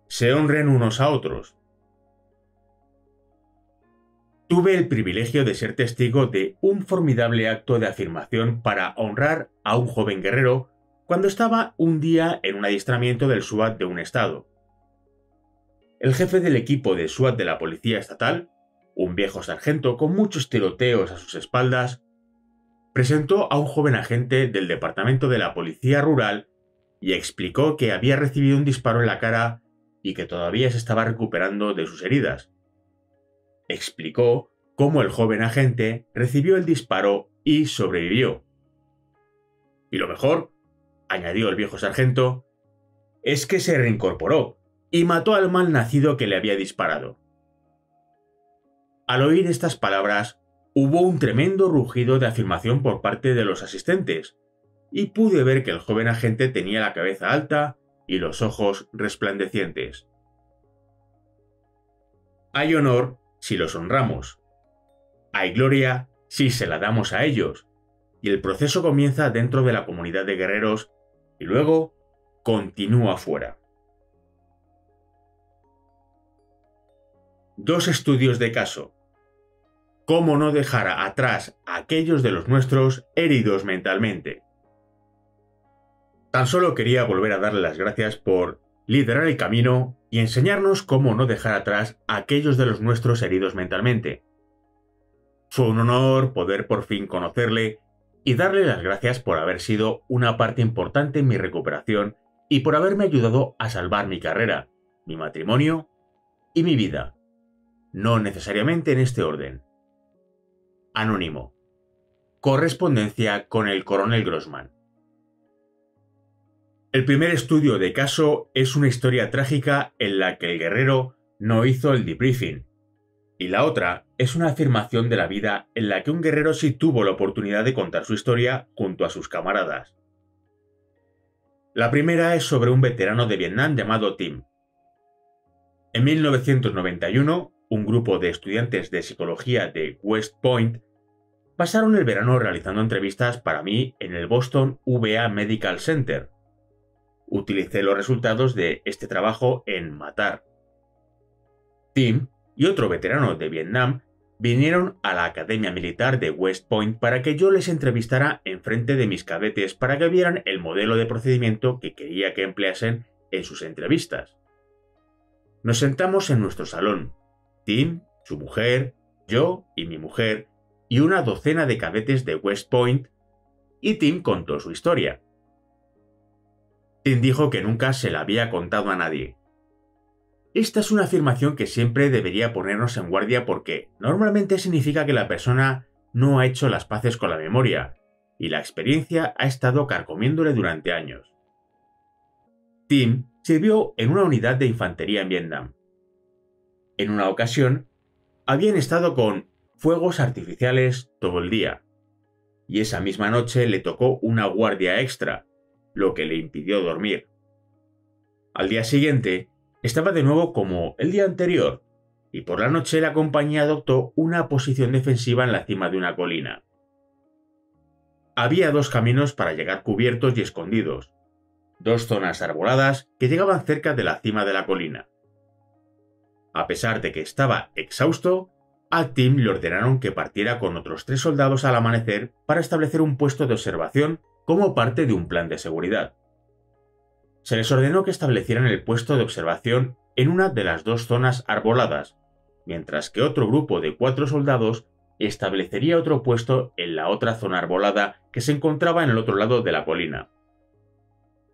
se honren unos a otros. Tuve el privilegio de ser testigo de un formidable acto de afirmación para honrar a un joven guerrero cuando estaba un día en un adiestramiento del SWAT de un estado. El jefe del equipo de SWAT de la policía estatal, un viejo sargento con muchos tiroteos a sus espaldas, presentó a un joven agente del departamento de la policía rural y explicó que había recibido un disparo en la cara y que todavía se estaba recuperando de sus heridas. Explicó cómo el joven agente recibió el disparo y sobrevivió. Y lo mejor, añadió el viejo sargento, es que se reincorporó y mató al mal nacido que le había disparado. Al oír estas palabras, hubo un tremendo rugido de afirmación por parte de los asistentes, y pude ver que el joven agente tenía la cabeza alta y los ojos resplandecientes. Hay honor si los honramos. Hay gloria si se la damos a ellos, y el proceso comienza dentro de la comunidad de guerreros y luego continúa fuera. 2 estudios de caso. ¿Cómo no dejar atrás a aquellos de los nuestros heridos mentalmente? Tan solo quería volver a darle las gracias por liderar el camino y enseñarnos cómo no dejar atrás a aquellos de los nuestros heridos mentalmente. Fue un honor poder por fin conocerle y darle las gracias por haber sido una parte importante en mi recuperación y por haberme ayudado a salvar mi carrera, mi matrimonio y mi vida. No necesariamente en este orden. Anónimo. Correspondencia con el coronel Grossman. El primer estudio de caso es una historia trágica en la que el guerrero no hizo el debriefing, y la otra es una afirmación de la vida en la que un guerrero sí tuvo la oportunidad de contar su historia junto a sus camaradas. La primera es sobre un veterano de Vietnam llamado Tim. En 1991, un grupo de estudiantes de psicología de West Point pasaron el verano realizando entrevistas para mí en el Boston VA Medical Center. Utilicé los resultados de este trabajo en Matar. Tim y otro veterano de Vietnam vinieron a la Academia Militar de West Point para que yo les entrevistara en frente de mis cadetes para que vieran el modelo de procedimiento que quería que empleasen en sus entrevistas. Nos sentamos en nuestro salón, Tim, su mujer, yo y mi mujer, y una docena de cadetes de West Point, y Tim contó su historia. Tim dijo que nunca se la había contado a nadie. Esta es una afirmación que siempre debería ponernos en guardia porque normalmente significa que la persona no ha hecho las paces con la memoria y la experiencia ha estado carcomiéndole durante años. Tim sirvió en una unidad de infantería en Vietnam. En una ocasión, habían estado con fuegos artificiales todo el día, y esa misma noche le tocó una guardia extra, lo que le impidió dormir. Al día siguiente, estaba de nuevo como el día anterior, y por la noche la compañía adoptó una posición defensiva en la cima de una colina. Había dos caminos para llegar cubiertos y escondidos, dos zonas arboladas que llegaban cerca de la cima de la colina. A pesar de que estaba exhausto, a Tim le ordenaron que partiera con otros 3 soldados al amanecer para establecer un puesto de observación como parte de un plan de seguridad. Se les ordenó que establecieran el puesto de observación en una de las dos zonas arboladas, mientras que otro grupo de 4 soldados establecería otro puesto en la otra zona arbolada que se encontraba en el otro lado de la colina.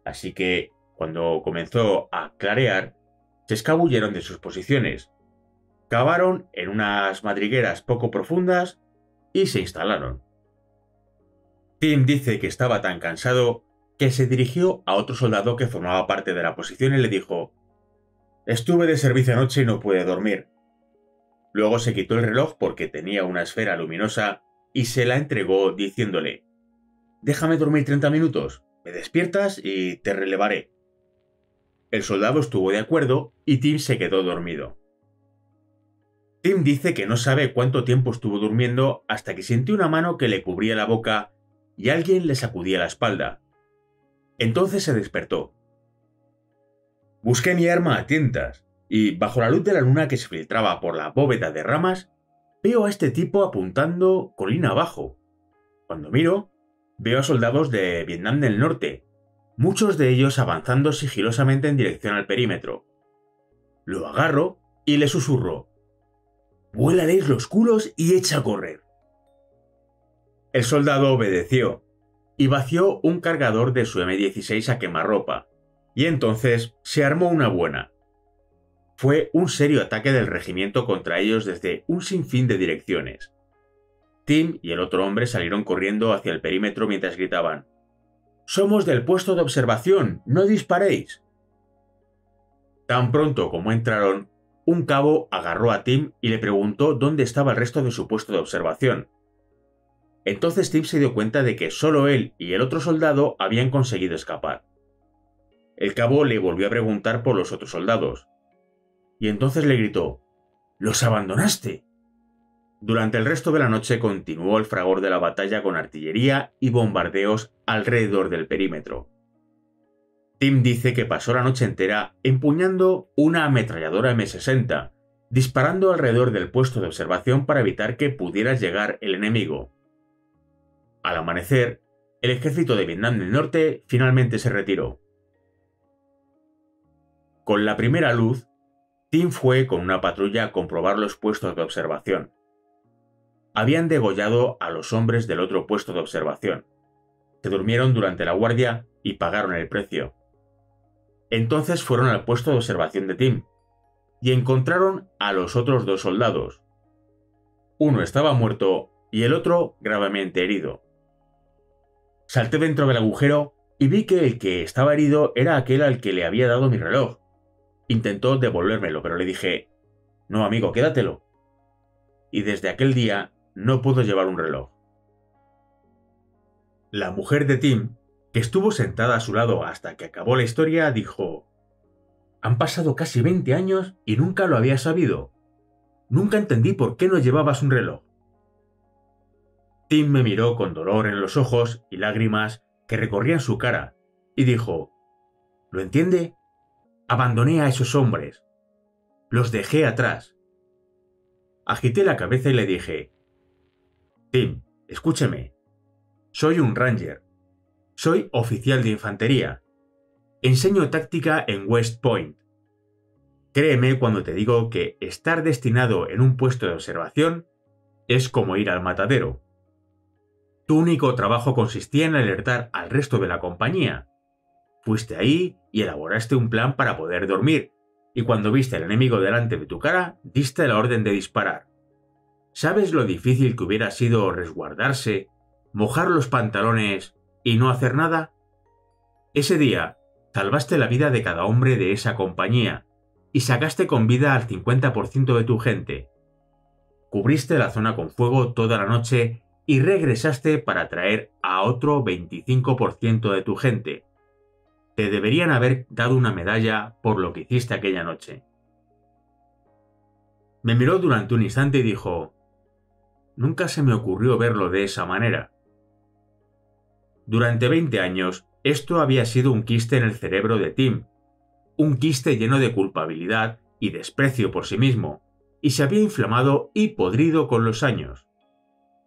Así que, cuando comenzó a clarear, se escabulleron de sus posiciones, cavaron en unas madrigueras poco profundas y se instalaron. Tim dice que estaba tan cansado que se dirigió a otro soldado que formaba parte de la posición y le dijo: «Estuve de servicio anoche y no pude dormir». Luego se quitó el reloj porque tenía una esfera luminosa y se la entregó diciéndole: «Déjame dormir 30 minutos, me despiertas y te relevaré». El soldado estuvo de acuerdo y Tim se quedó dormido. Tim dice que no sabe cuánto tiempo estuvo durmiendo hasta que sintió una mano que le cubría la boca y alguien le sacudía la espalda. Entonces se despertó. Busqué mi arma a tientas y, bajo la luz de la luna que se filtraba por la bóveda de ramas, veo a este tipo apuntando colina abajo. Cuando miro, veo a soldados de Vietnam del Norte, muchos de ellos avanzando sigilosamente en dirección al perímetro. Lo agarro y le susurro: «Vuélales los culos y echa a correr». El soldado obedeció y vació un cargador de su M16 a quemarropa, y entonces se armó una buena. Fue un serio ataque del regimiento contra ellos desde un sinfín de direcciones. Tim y el otro hombre salieron corriendo hacia el perímetro mientras gritaban: «¡Somos del puesto de observación! ¡No disparéis!». Tan pronto como entraron, un cabo agarró a Tim y le preguntó dónde estaba el resto de su puesto de observación. Entonces Tim se dio cuenta de que solo él y el otro soldado habían conseguido escapar. El cabo le volvió a preguntar por los otros soldados, y entonces le gritó: «¡Los abandonaste!». Durante el resto de la noche continuó el fragor de la batalla con artillería y bombardeos alrededor del perímetro. Tim dice que pasó la noche entera empuñando una ametralladora M60, disparando alrededor del puesto de observación para evitar que pudiera llegar el enemigo. Al amanecer, el ejército de Vietnam del Norte finalmente se retiró. Con la primera luz, Tim fue con una patrulla a comprobar los puestos de observación. Habían degollado a los hombres del otro puesto de observación. Se durmieron durante la guardia y pagaron el precio. Entonces fueron al puesto de observación de Tim y encontraron a los otros 2 soldados. Uno estaba muerto y el otro gravemente herido. Salté dentro del agujero y vi que el que estaba herido era aquel al que le había dado mi reloj. Intentó devolvérmelo, pero le dije: «No, amigo, quédatelo». Y desde aquel día no pudo llevar un reloj. La mujer de Tim, que estuvo sentada a su lado hasta que acabó la historia, dijo: «Han pasado casi 20 años y nunca lo había sabido. Nunca entendí por qué no llevabas un reloj». Tim me miró con dolor en los ojos y lágrimas que recorrían su cara, y dijo: «¿Lo entiende? Abandoné a esos hombres. Los dejé atrás». Agité la cabeza y le dije: «Tim, escúcheme. Soy un Ranger. Soy oficial de infantería. Enseño táctica en West Point. Créeme cuando te digo que estar destinado en un puesto de observación es como ir al matadero. Tu único trabajo consistía en alertar al resto de la compañía. Fuiste ahí y elaboraste un plan para poder dormir, y cuando viste al enemigo delante de tu cara, diste la orden de disparar. ¿Sabes lo difícil que hubiera sido resguardarse, mojar los pantalones y no hacer nada? Ese día, salvaste la vida de cada hombre de esa compañía y sacaste con vida al 50% de tu gente. Cubriste la zona con fuego toda la noche y regresaste para traer a otro 25% de tu gente. Te deberían haber dado una medalla por lo que hiciste aquella noche». Me miró durante un instante y dijo: «Nunca se me ocurrió verlo de esa manera». Durante 20 años, esto había sido un quiste en el cerebro de Tim, un quiste lleno de culpabilidad y desprecio por sí mismo, y se había inflamado y podrido con los años.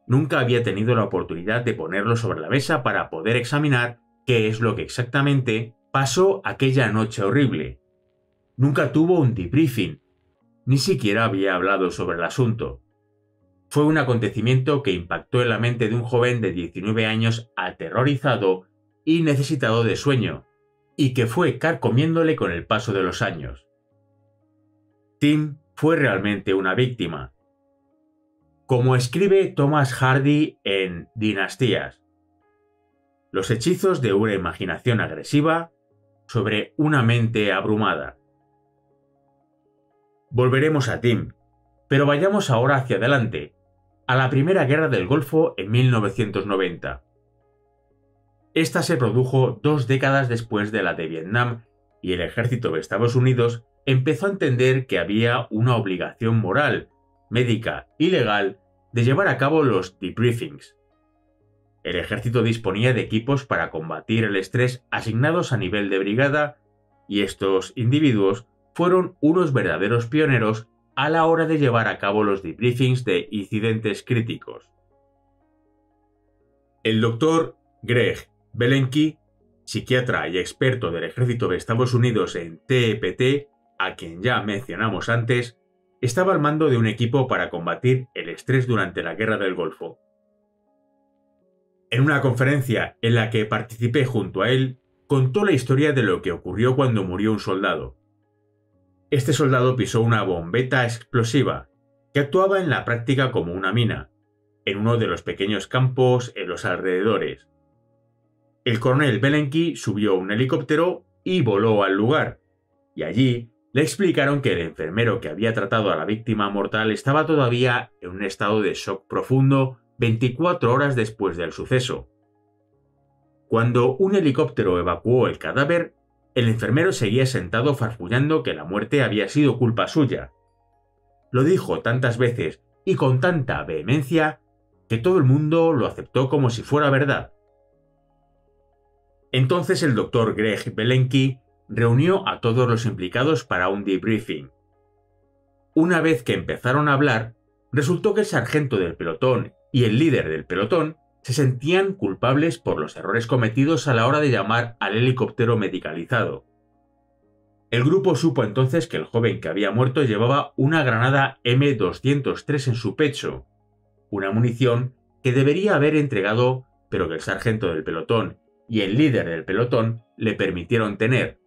Nunca había tenido la oportunidad de ponerlo sobre la mesa para poder examinar qué es lo que exactamente pasó aquella noche horrible. Nunca tuvo un debriefing, ni siquiera había hablado sobre el asunto. Fue un acontecimiento que impactó en la mente de un joven de 19 años aterrorizado y necesitado de sueño, y que fue carcomiéndole con el paso de los años. Tim fue realmente una víctima. Como escribe Thomas Hardy en Dinastías, los hechizos de una imaginación agresiva sobre una mente abrumada. Volveremos a Tim, pero vayamos ahora hacia adelante, a la Primera Guerra del Golfo en 1990. Esta se produjo 2 décadas después de la de Vietnam y el ejército de Estados Unidos empezó a entender que había una obligación moral, médica y legal de llevar a cabo los debriefings. El ejército disponía de equipos para combatir el estrés asignados a nivel de brigada, y estos individuos fueron unos verdaderos pioneros a la hora de llevar a cabo los debriefings de incidentes críticos. El doctor Greg Belenky, psiquiatra y experto del ejército de Estados Unidos en TEPT, a quien ya mencionamos antes, estaba al mando de un equipo para combatir el estrés durante la Guerra del Golfo. En una conferencia en la que participé junto a él, contó la historia de lo que ocurrió cuando murió un soldado. Este soldado pisó una bombeta explosiva, que actuaba en la práctica como una mina, en uno de los pequeños campos en los alrededores. El coronel Belenky subió a un helicóptero y voló al lugar, y allí le explicaron que el enfermero que había tratado a la víctima mortal estaba todavía en un estado de shock profundo 24 horas después del suceso. Cuando un helicóptero evacuó el cadáver, el enfermero seguía sentado farfullando que la muerte había sido culpa suya. Lo dijo tantas veces y con tanta vehemencia que todo el mundo lo aceptó como si fuera verdad. Entonces el doctor Greg Belenky reunió a todos los implicados para un debriefing. Una vez que empezaron a hablar, resultó que el sargento del pelotón y el líder del pelotón se sentían culpables por los errores cometidos a la hora de llamar al helicóptero medicalizado. El grupo supo entonces que el joven que había muerto llevaba una granada M203 en su pecho, una munición que debería haber entregado, pero que el sargento del pelotón y el líder del pelotón le permitieron tener.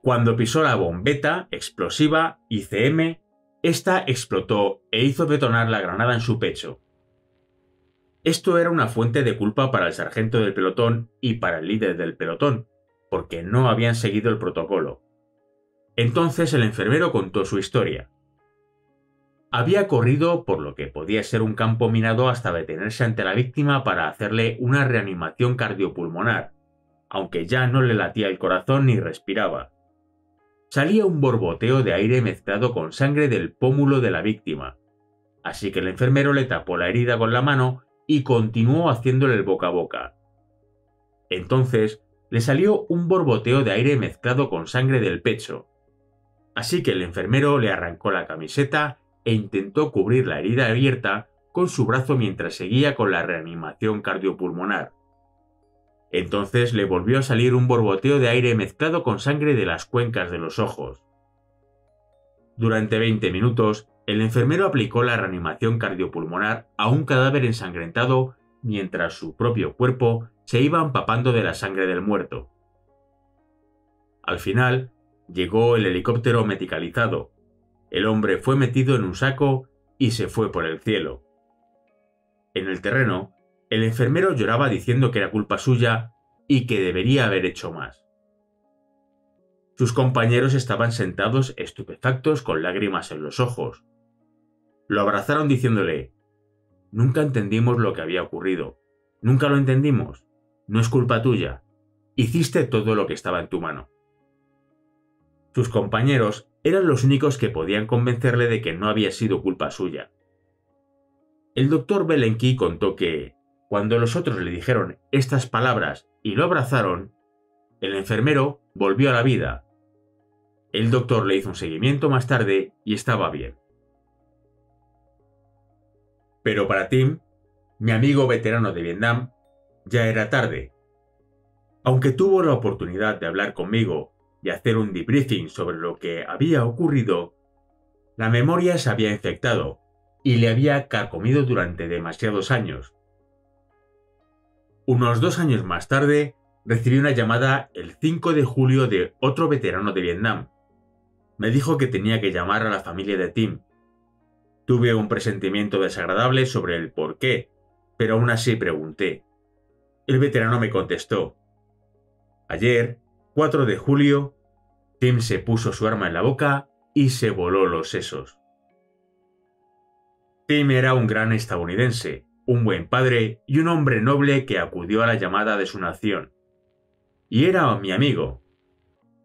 Cuando pisó la bombeta explosiva ICM, esta explotó e hizo detonar la granada en su pecho. Esto era una fuente de culpa para el sargento del pelotón y para el líder del pelotón, porque no habían seguido el protocolo. Entonces el enfermero contó su historia. Había corrido por lo que podía ser un campo minado hasta detenerse ante la víctima para hacerle una reanimación cardiopulmonar, aunque ya no le latía el corazón ni respiraba. Salía un borboteo de aire mezclado con sangre del pómulo de la víctima, así que el enfermero le tapó la herida con la mano y continuó haciéndole el boca a boca. Entonces le salió un borboteo de aire mezclado con sangre del pecho, así que el enfermero le arrancó la camiseta e intentó cubrir la herida abierta con su brazo mientras seguía con la reanimación cardiopulmonar. Entonces le volvió a salir un borboteo de aire mezclado con sangre de las cuencas de los ojos. Durante 20 minutos, el enfermero aplicó la reanimación cardiopulmonar a un cadáver ensangrentado mientras su propio cuerpo se iba empapando de la sangre del muerto. Al final, llegó el helicóptero medicalizado. El hombre fue metido en un saco y se fue por el cielo. En el terreno, el enfermero lloraba diciendo que era culpa suya y que debería haber hecho más. Sus compañeros estaban sentados estupefactos con lágrimas en los ojos. Lo abrazaron diciéndole: «Nunca entendimos lo que había ocurrido. Nunca lo entendimos. No es culpa tuya. Hiciste todo lo que estaba en tu mano». Sus compañeros eran los únicos que podían convencerle de que no había sido culpa suya. El doctor Belenky contó que, cuando los otros le dijeron estas palabras y lo abrazaron, el enfermero volvió a la vida. El doctor le hizo un seguimiento más tarde y estaba bien. Pero para Tim, mi amigo veterano de Vietnam, ya era tarde. Aunque tuvo la oportunidad de hablar conmigo y hacer un debriefing sobre lo que había ocurrido, la memoria se había infectado y le había carcomido durante demasiados años. Unos 2 años más tarde, recibí una llamada el 5 de julio de otro veterano de Vietnam. Me dijo que tenía que llamar a la familia de Tim. Tuve un presentimiento desagradable sobre el por qué, pero aún así pregunté. El veterano me contestó: «Ayer, 4 de julio, Tim se puso su arma en la boca y se voló los sesos». Tim era un gran estadounidense, un buen padre y un hombre noble que acudió a la llamada de su nación. Y era mi amigo.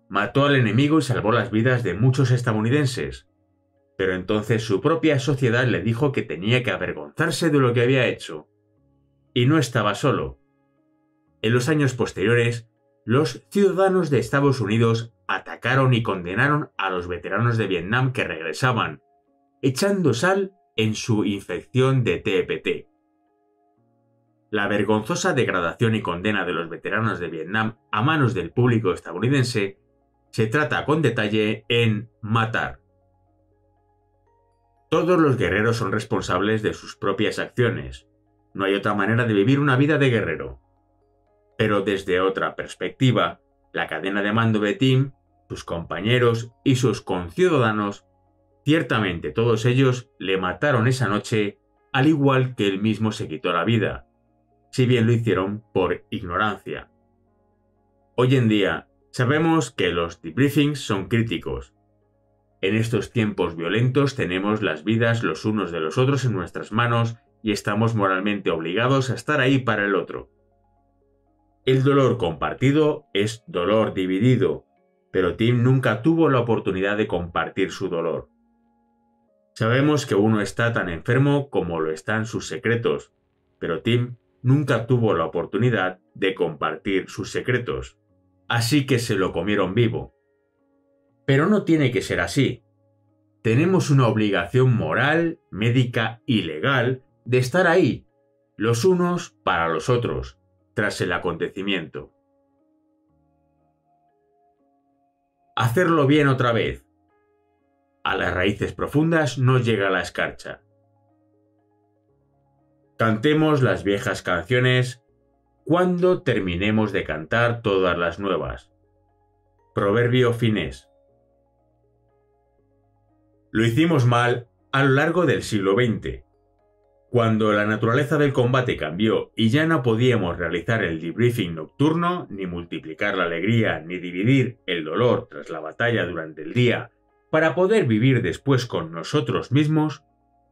Mató al enemigo y salvó las vidas de muchos estadounidenses. Pero entonces su propia sociedad le dijo que tenía que avergonzarse de lo que había hecho. Y no estaba solo. En los años posteriores, los ciudadanos de Estados Unidos atacaron y condenaron a los veteranos de Vietnam que regresaban, echando sal en su infección de TPT. La vergonzosa degradación y condena de los veteranos de Vietnam a manos del público estadounidense se trata con detalle en Matar. Todos los guerreros son responsables de sus propias acciones. No hay otra manera de vivir una vida de guerrero. Pero desde otra perspectiva, la cadena de mando de Tim, sus compañeros y sus conciudadanos, ciertamente todos ellos le mataron esa noche, al igual que él mismo se quitó la vida, si bien lo hicieron por ignorancia. Hoy en día, sabemos que los debriefings son críticos. En estos tiempos violentos tenemos las vidas los unos de los otros en nuestras manos y estamos moralmente obligados a estar ahí para el otro. El dolor compartido es dolor dividido, pero Tim nunca tuvo la oportunidad de compartir su dolor. Sabemos que uno está tan enfermo como lo están sus secretos, pero Tim nunca tuvo la oportunidad de compartir sus secretos, así que se lo comieron vivo. Pero no tiene que ser así. Tenemos una obligación moral, médica y legal de estar ahí, los unos para los otros, tras el acontecimiento. Hacerlo bien otra vez. A las raíces profundas no llega la escarcha. Cantemos las viejas canciones cuando terminemos de cantar todas las nuevas. Proverbio finés. Lo hicimos mal a lo largo del siglo XX. Cuando la naturaleza del combate cambió y ya no podíamos realizar el debriefing nocturno, ni multiplicar la alegría, ni dividir el dolor tras la batalla durante el día para poder vivir después con nosotros mismos,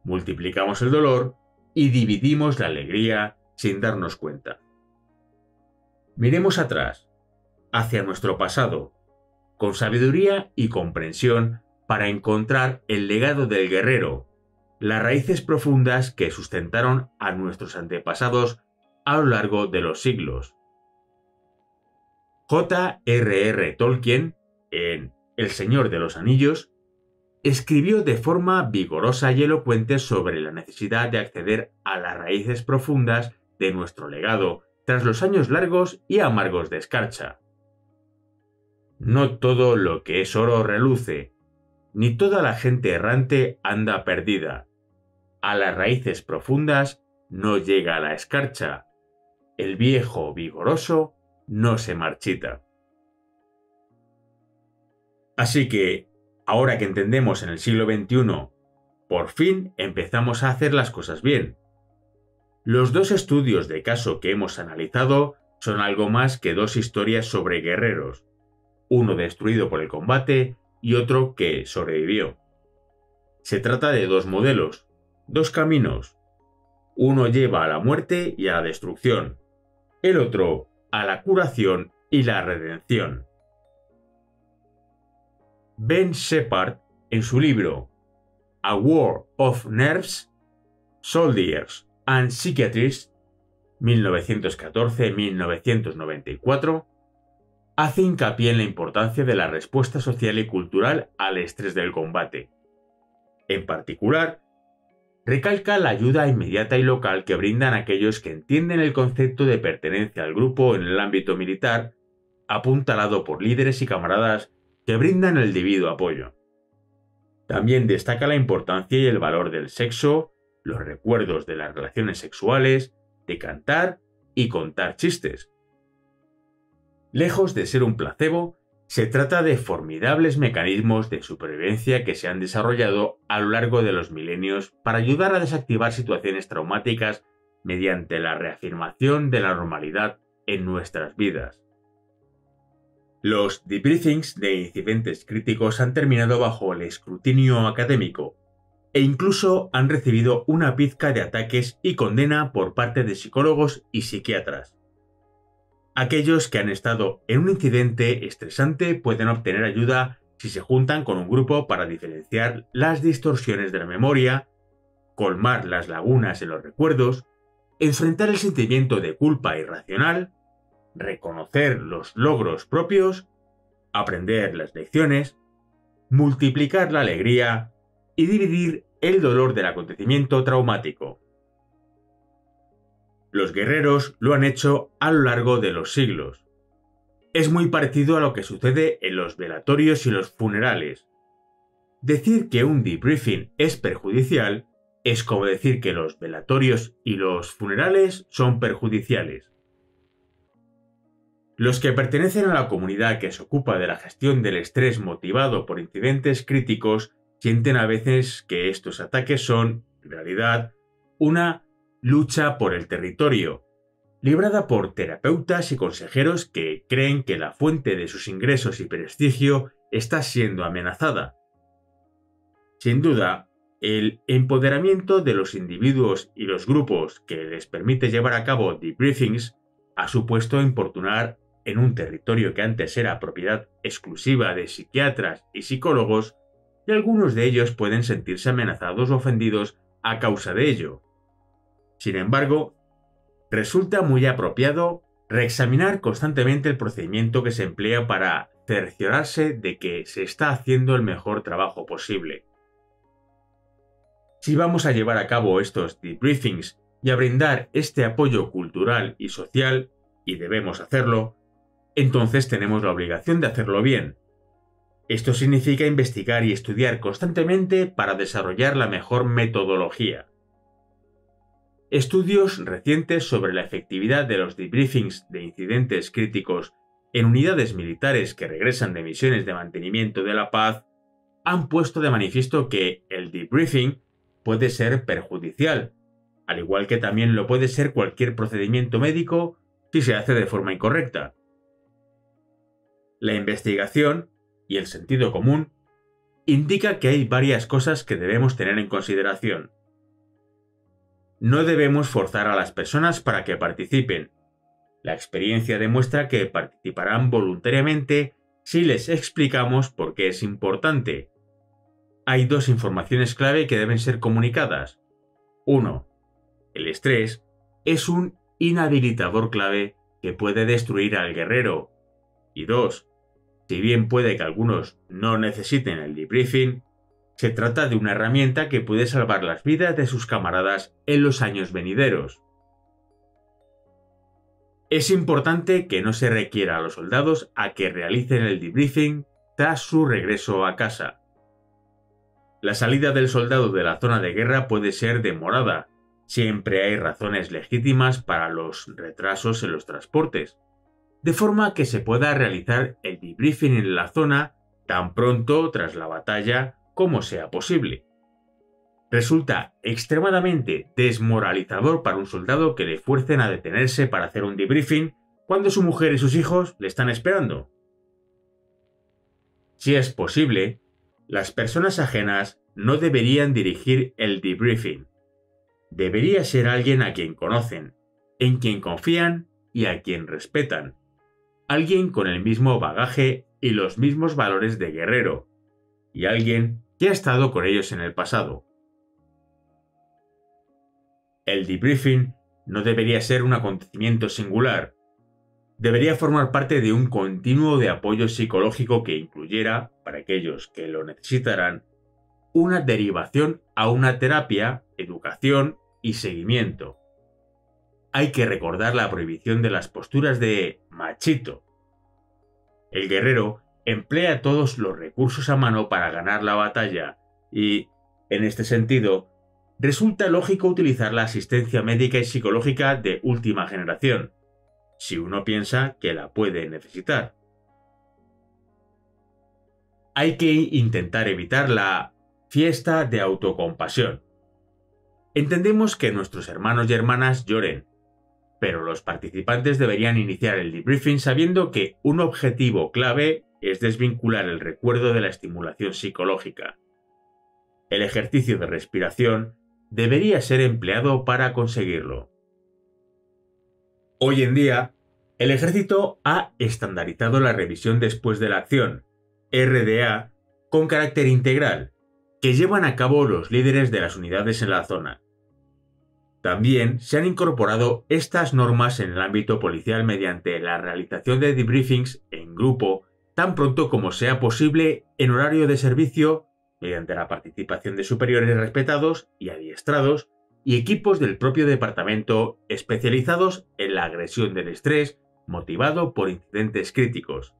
multiplicamos el dolor y dividimos la alegría sin darnos cuenta. Miremos atrás, hacia nuestro pasado, con sabiduría y comprensión para encontrar el legado del guerrero, las raíces profundas que sustentaron a nuestros antepasados a lo largo de los siglos. J.R.R. Tolkien, en El Señor de los Anillos, escribió de forma vigorosa y elocuente sobre la necesidad de acceder a las raíces profundas de nuestro legado tras los años largos y amargos de escarcha. No todo lo que es oro reluce, ni toda la gente errante anda perdida. A las raíces profundas no llega la escarcha. El viejo vigoroso no se marchita. Así que, ahora que entendemos en el siglo XXI, por fin empezamos a hacer las cosas bien. Los dos estudios de caso que hemos analizado son algo más que dos historias sobre guerreros, uno destruido por el combate y otro que sobrevivió. Se trata de dos modelos, dos caminos. Uno lleva a la muerte y a la destrucción, el otro a la curación y la redención. Ben Shepard, en su libro A War of Nerves, Soldiers and Psychiatrists, 1914-1994, hace hincapié en la importancia de la respuesta social y cultural al estrés del combate. En particular, recalca la ayuda inmediata y local que brindan aquellos que entienden el concepto de pertenencia al grupo en el ámbito militar, apuntalado por líderes y camaradas que brindan el debido apoyo. También destaca la importancia y el valor del sexo, los recuerdos de las relaciones sexuales, de cantar y contar chistes. Lejos de ser un placebo, se trata de formidables mecanismos de supervivencia que se han desarrollado a lo largo de los milenios para ayudar a desactivar situaciones traumáticas mediante la reafirmación de la normalidad en nuestras vidas. Los debriefings de incidentes críticos han terminado bajo el escrutinio académico e incluso han recibido una pizca de ataques y condena por parte de psicólogos y psiquiatras. Aquellos que han estado en un incidente estresante pueden obtener ayuda si se juntan con un grupo para diferenciar las distorsiones de la memoria, colmar las lagunas en los recuerdos, enfrentar el sentimiento de culpa irracional, reconocer los logros propios, aprender las lecciones, multiplicar la alegría y dividir el dolor del acontecimiento traumático. Los guerreros lo han hecho a lo largo de los siglos. Es muy parecido a lo que sucede en los velatorios y los funerales. Decir que un debriefing es perjudicial es como decir que los velatorios y los funerales son perjudiciales. Los que pertenecen a la comunidad que se ocupa de la gestión del estrés motivado por incidentes críticos sienten a veces que estos ataques son, en realidad, una lucha por el territorio, librada por terapeutas y consejeros que creen que la fuente de sus ingresos y prestigio está siendo amenazada. Sin duda, el empoderamiento de los individuos y los grupos que les permite llevar a cabo debriefings ha supuesto importunar en un territorio que antes era propiedad exclusiva de psiquiatras y psicólogos, y algunos de ellos pueden sentirse amenazados o ofendidos a causa de ello. Sin embargo, resulta muy apropiado reexaminar constantemente el procedimiento que se emplea para cerciorarse de que se está haciendo el mejor trabajo posible. Si vamos a llevar a cabo estos debriefings y a brindar este apoyo cultural y social, y debemos hacerlo, entonces tenemos la obligación de hacerlo bien. Esto significa investigar y estudiar constantemente para desarrollar la mejor metodología. Estudios recientes sobre la efectividad de los debriefings de incidentes críticos en unidades militares que regresan de misiones de mantenimiento de la paz han puesto de manifiesto que el debriefing puede ser perjudicial, al igual que también lo puede ser cualquier procedimiento médico si se hace de forma incorrecta. La investigación y el sentido común indica que hay varias cosas que debemos tener en consideración. No debemos forzar a las personas para que participen. La experiencia demuestra que participarán voluntariamente si les explicamos por qué es importante. Hay dos informaciones clave que deben ser comunicadas. 1. El estrés es un inhabilitador clave que puede destruir al guerrero. Y 2. Si bien puede que algunos no necesiten el debriefing, Se trata de una herramienta que puede salvar las vidas de sus camaradas en los años venideros. Es importante que no se requiera a los soldados a que realicen el debriefing tras su regreso a casa. La salida del soldado de la zona de guerra puede ser demorada. Siempre hay razones legítimas para los retrasos en los transportes, de forma que se pueda realizar el debriefing en la zona tan pronto tras la batalla como sea posible. Resulta extremadamente desmoralizador para un soldado que le fuercen a detenerse para hacer un debriefing cuando su mujer y sus hijos le están esperando. Si es posible, las personas ajenas no deberían dirigir el debriefing. Debería ser alguien a quien conocen, en quien confían y a quien respetan. Alguien con el mismo bagaje y los mismos valores de guerrero. Y alguien que ha estado con ellos en el pasado. El debriefing no debería ser un acontecimiento singular. Debería formar parte de un continuo de apoyo psicológico que incluyera, para aquellos que lo necesitarán, una derivación a una terapia, educación y seguimiento. Hay que recordar la prohibición de las posturas de machito. El guerrero emplea todos los recursos a mano para ganar la batalla y, en este sentido, resulta lógico utilizar la asistencia médica y psicológica de última generación, si uno piensa que la puede necesitar. Hay que intentar evitar la fiesta de autocompasión. Entendemos que nuestros hermanos y hermanas lloren, pero los participantes deberían iniciar el debriefing sabiendo que un objetivo clave es desvincular el recuerdo de la estimulación psicológica. El ejercicio de respiración debería ser empleado para conseguirlo. Hoy en día, el ejército ha estandarizado la revisión después de la acción, RDA, con carácter integral, que llevan a cabo los líderes de las unidades en la zona. También se han incorporado estas normas en el ámbito policial mediante la realización de debriefings en grupo tan pronto como sea posible en horario de servicio, mediante la participación de superiores respetados y adiestrados y equipos del propio departamento especializados en la agresión del estrés motivado por incidentes críticos.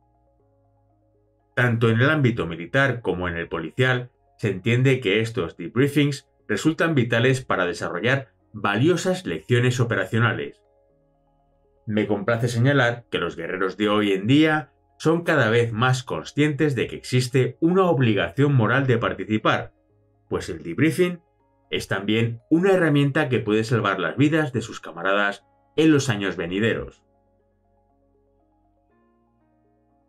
Tanto en el ámbito militar como en el policial, se entiende que estos debriefings resultan vitales para desarrollar valiosas lecciones operacionales. Me complace señalar que los guerreros de hoy en día son cada vez más conscientes de que existe una obligación moral de participar, pues el debriefing es también una herramienta que puede salvar las vidas de sus camaradas en los años venideros.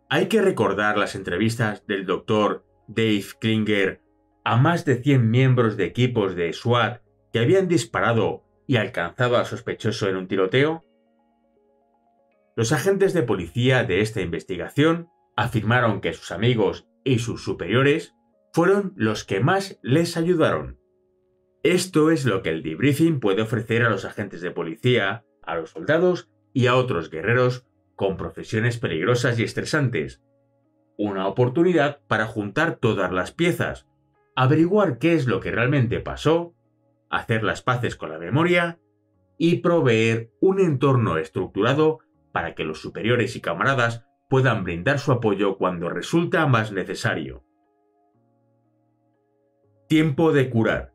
Hay que recordar las entrevistas del Dr. Dave Klinger a más de 100 miembros de equipos de SWAT que habían disparado y alcanzado al sospechoso en un tiroteo. Los agentes de policía de esta investigación afirmaron que sus amigos y sus superiores fueron los que más les ayudaron. Esto es lo que el debriefing puede ofrecer a los agentes de policía, a los soldados y a otros guerreros con profesiones peligrosas y estresantes. Una oportunidad para juntar todas las piezas, averiguar qué es lo que realmente pasó, hacer las paces con la memoria y proveer un entorno estructurado para que los superiores y camaradas puedan brindar su apoyo cuando resulta más necesario. Tiempo de curar.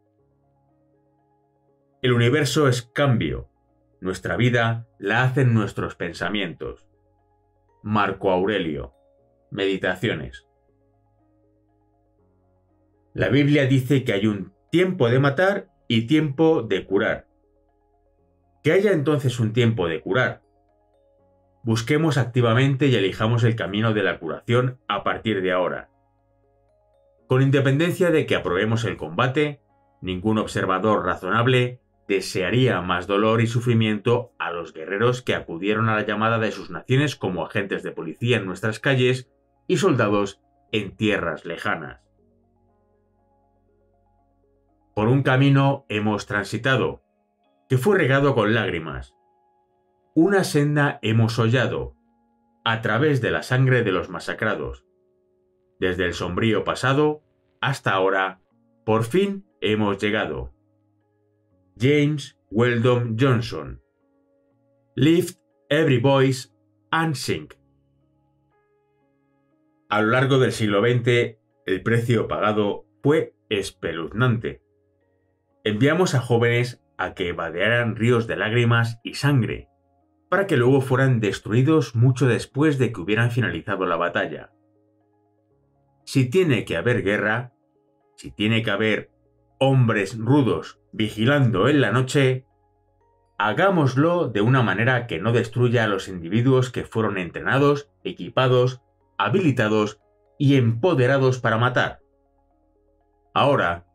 El universo es cambio. Nuestra vida la hacen nuestros pensamientos. Marco Aurelio. Meditaciones. La Biblia dice que hay un tiempo de matar y tiempo de curar. Que haya entonces un tiempo de curar. Busquemos activamente y elijamos el camino de la curación a partir de ahora. Con independencia de que aprobemos el combate, ningún observador razonable desearía más dolor y sufrimiento a los guerreros que acudieron a la llamada de sus naciones como agentes de policía en nuestras calles y soldados en tierras lejanas. Por un camino hemos transitado, que fue regado con lágrimas. Una senda hemos hollado, a través de la sangre de los masacrados. Desde el sombrío pasado hasta ahora Por fin hemos llegado. James Weldon Johnson. Lift every voice and sing. A lo largo del siglo XX, el precio pagado fue espeluznante. Enviamos a jóvenes a que vadearan ríos de lágrimas y sangre, para que luego fueran destruidos mucho después de que hubieran finalizado la batalla. Si tiene que haber guerra, si tiene que haber hombres rudos vigilando en la noche, hagámoslo de una manera que no destruya a los individuos que fueron entrenados, equipados, habilitados y empoderados para matar. Ahora,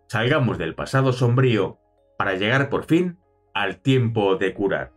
salgamos del pasado sombrío para llegar por fin al tiempo de curar.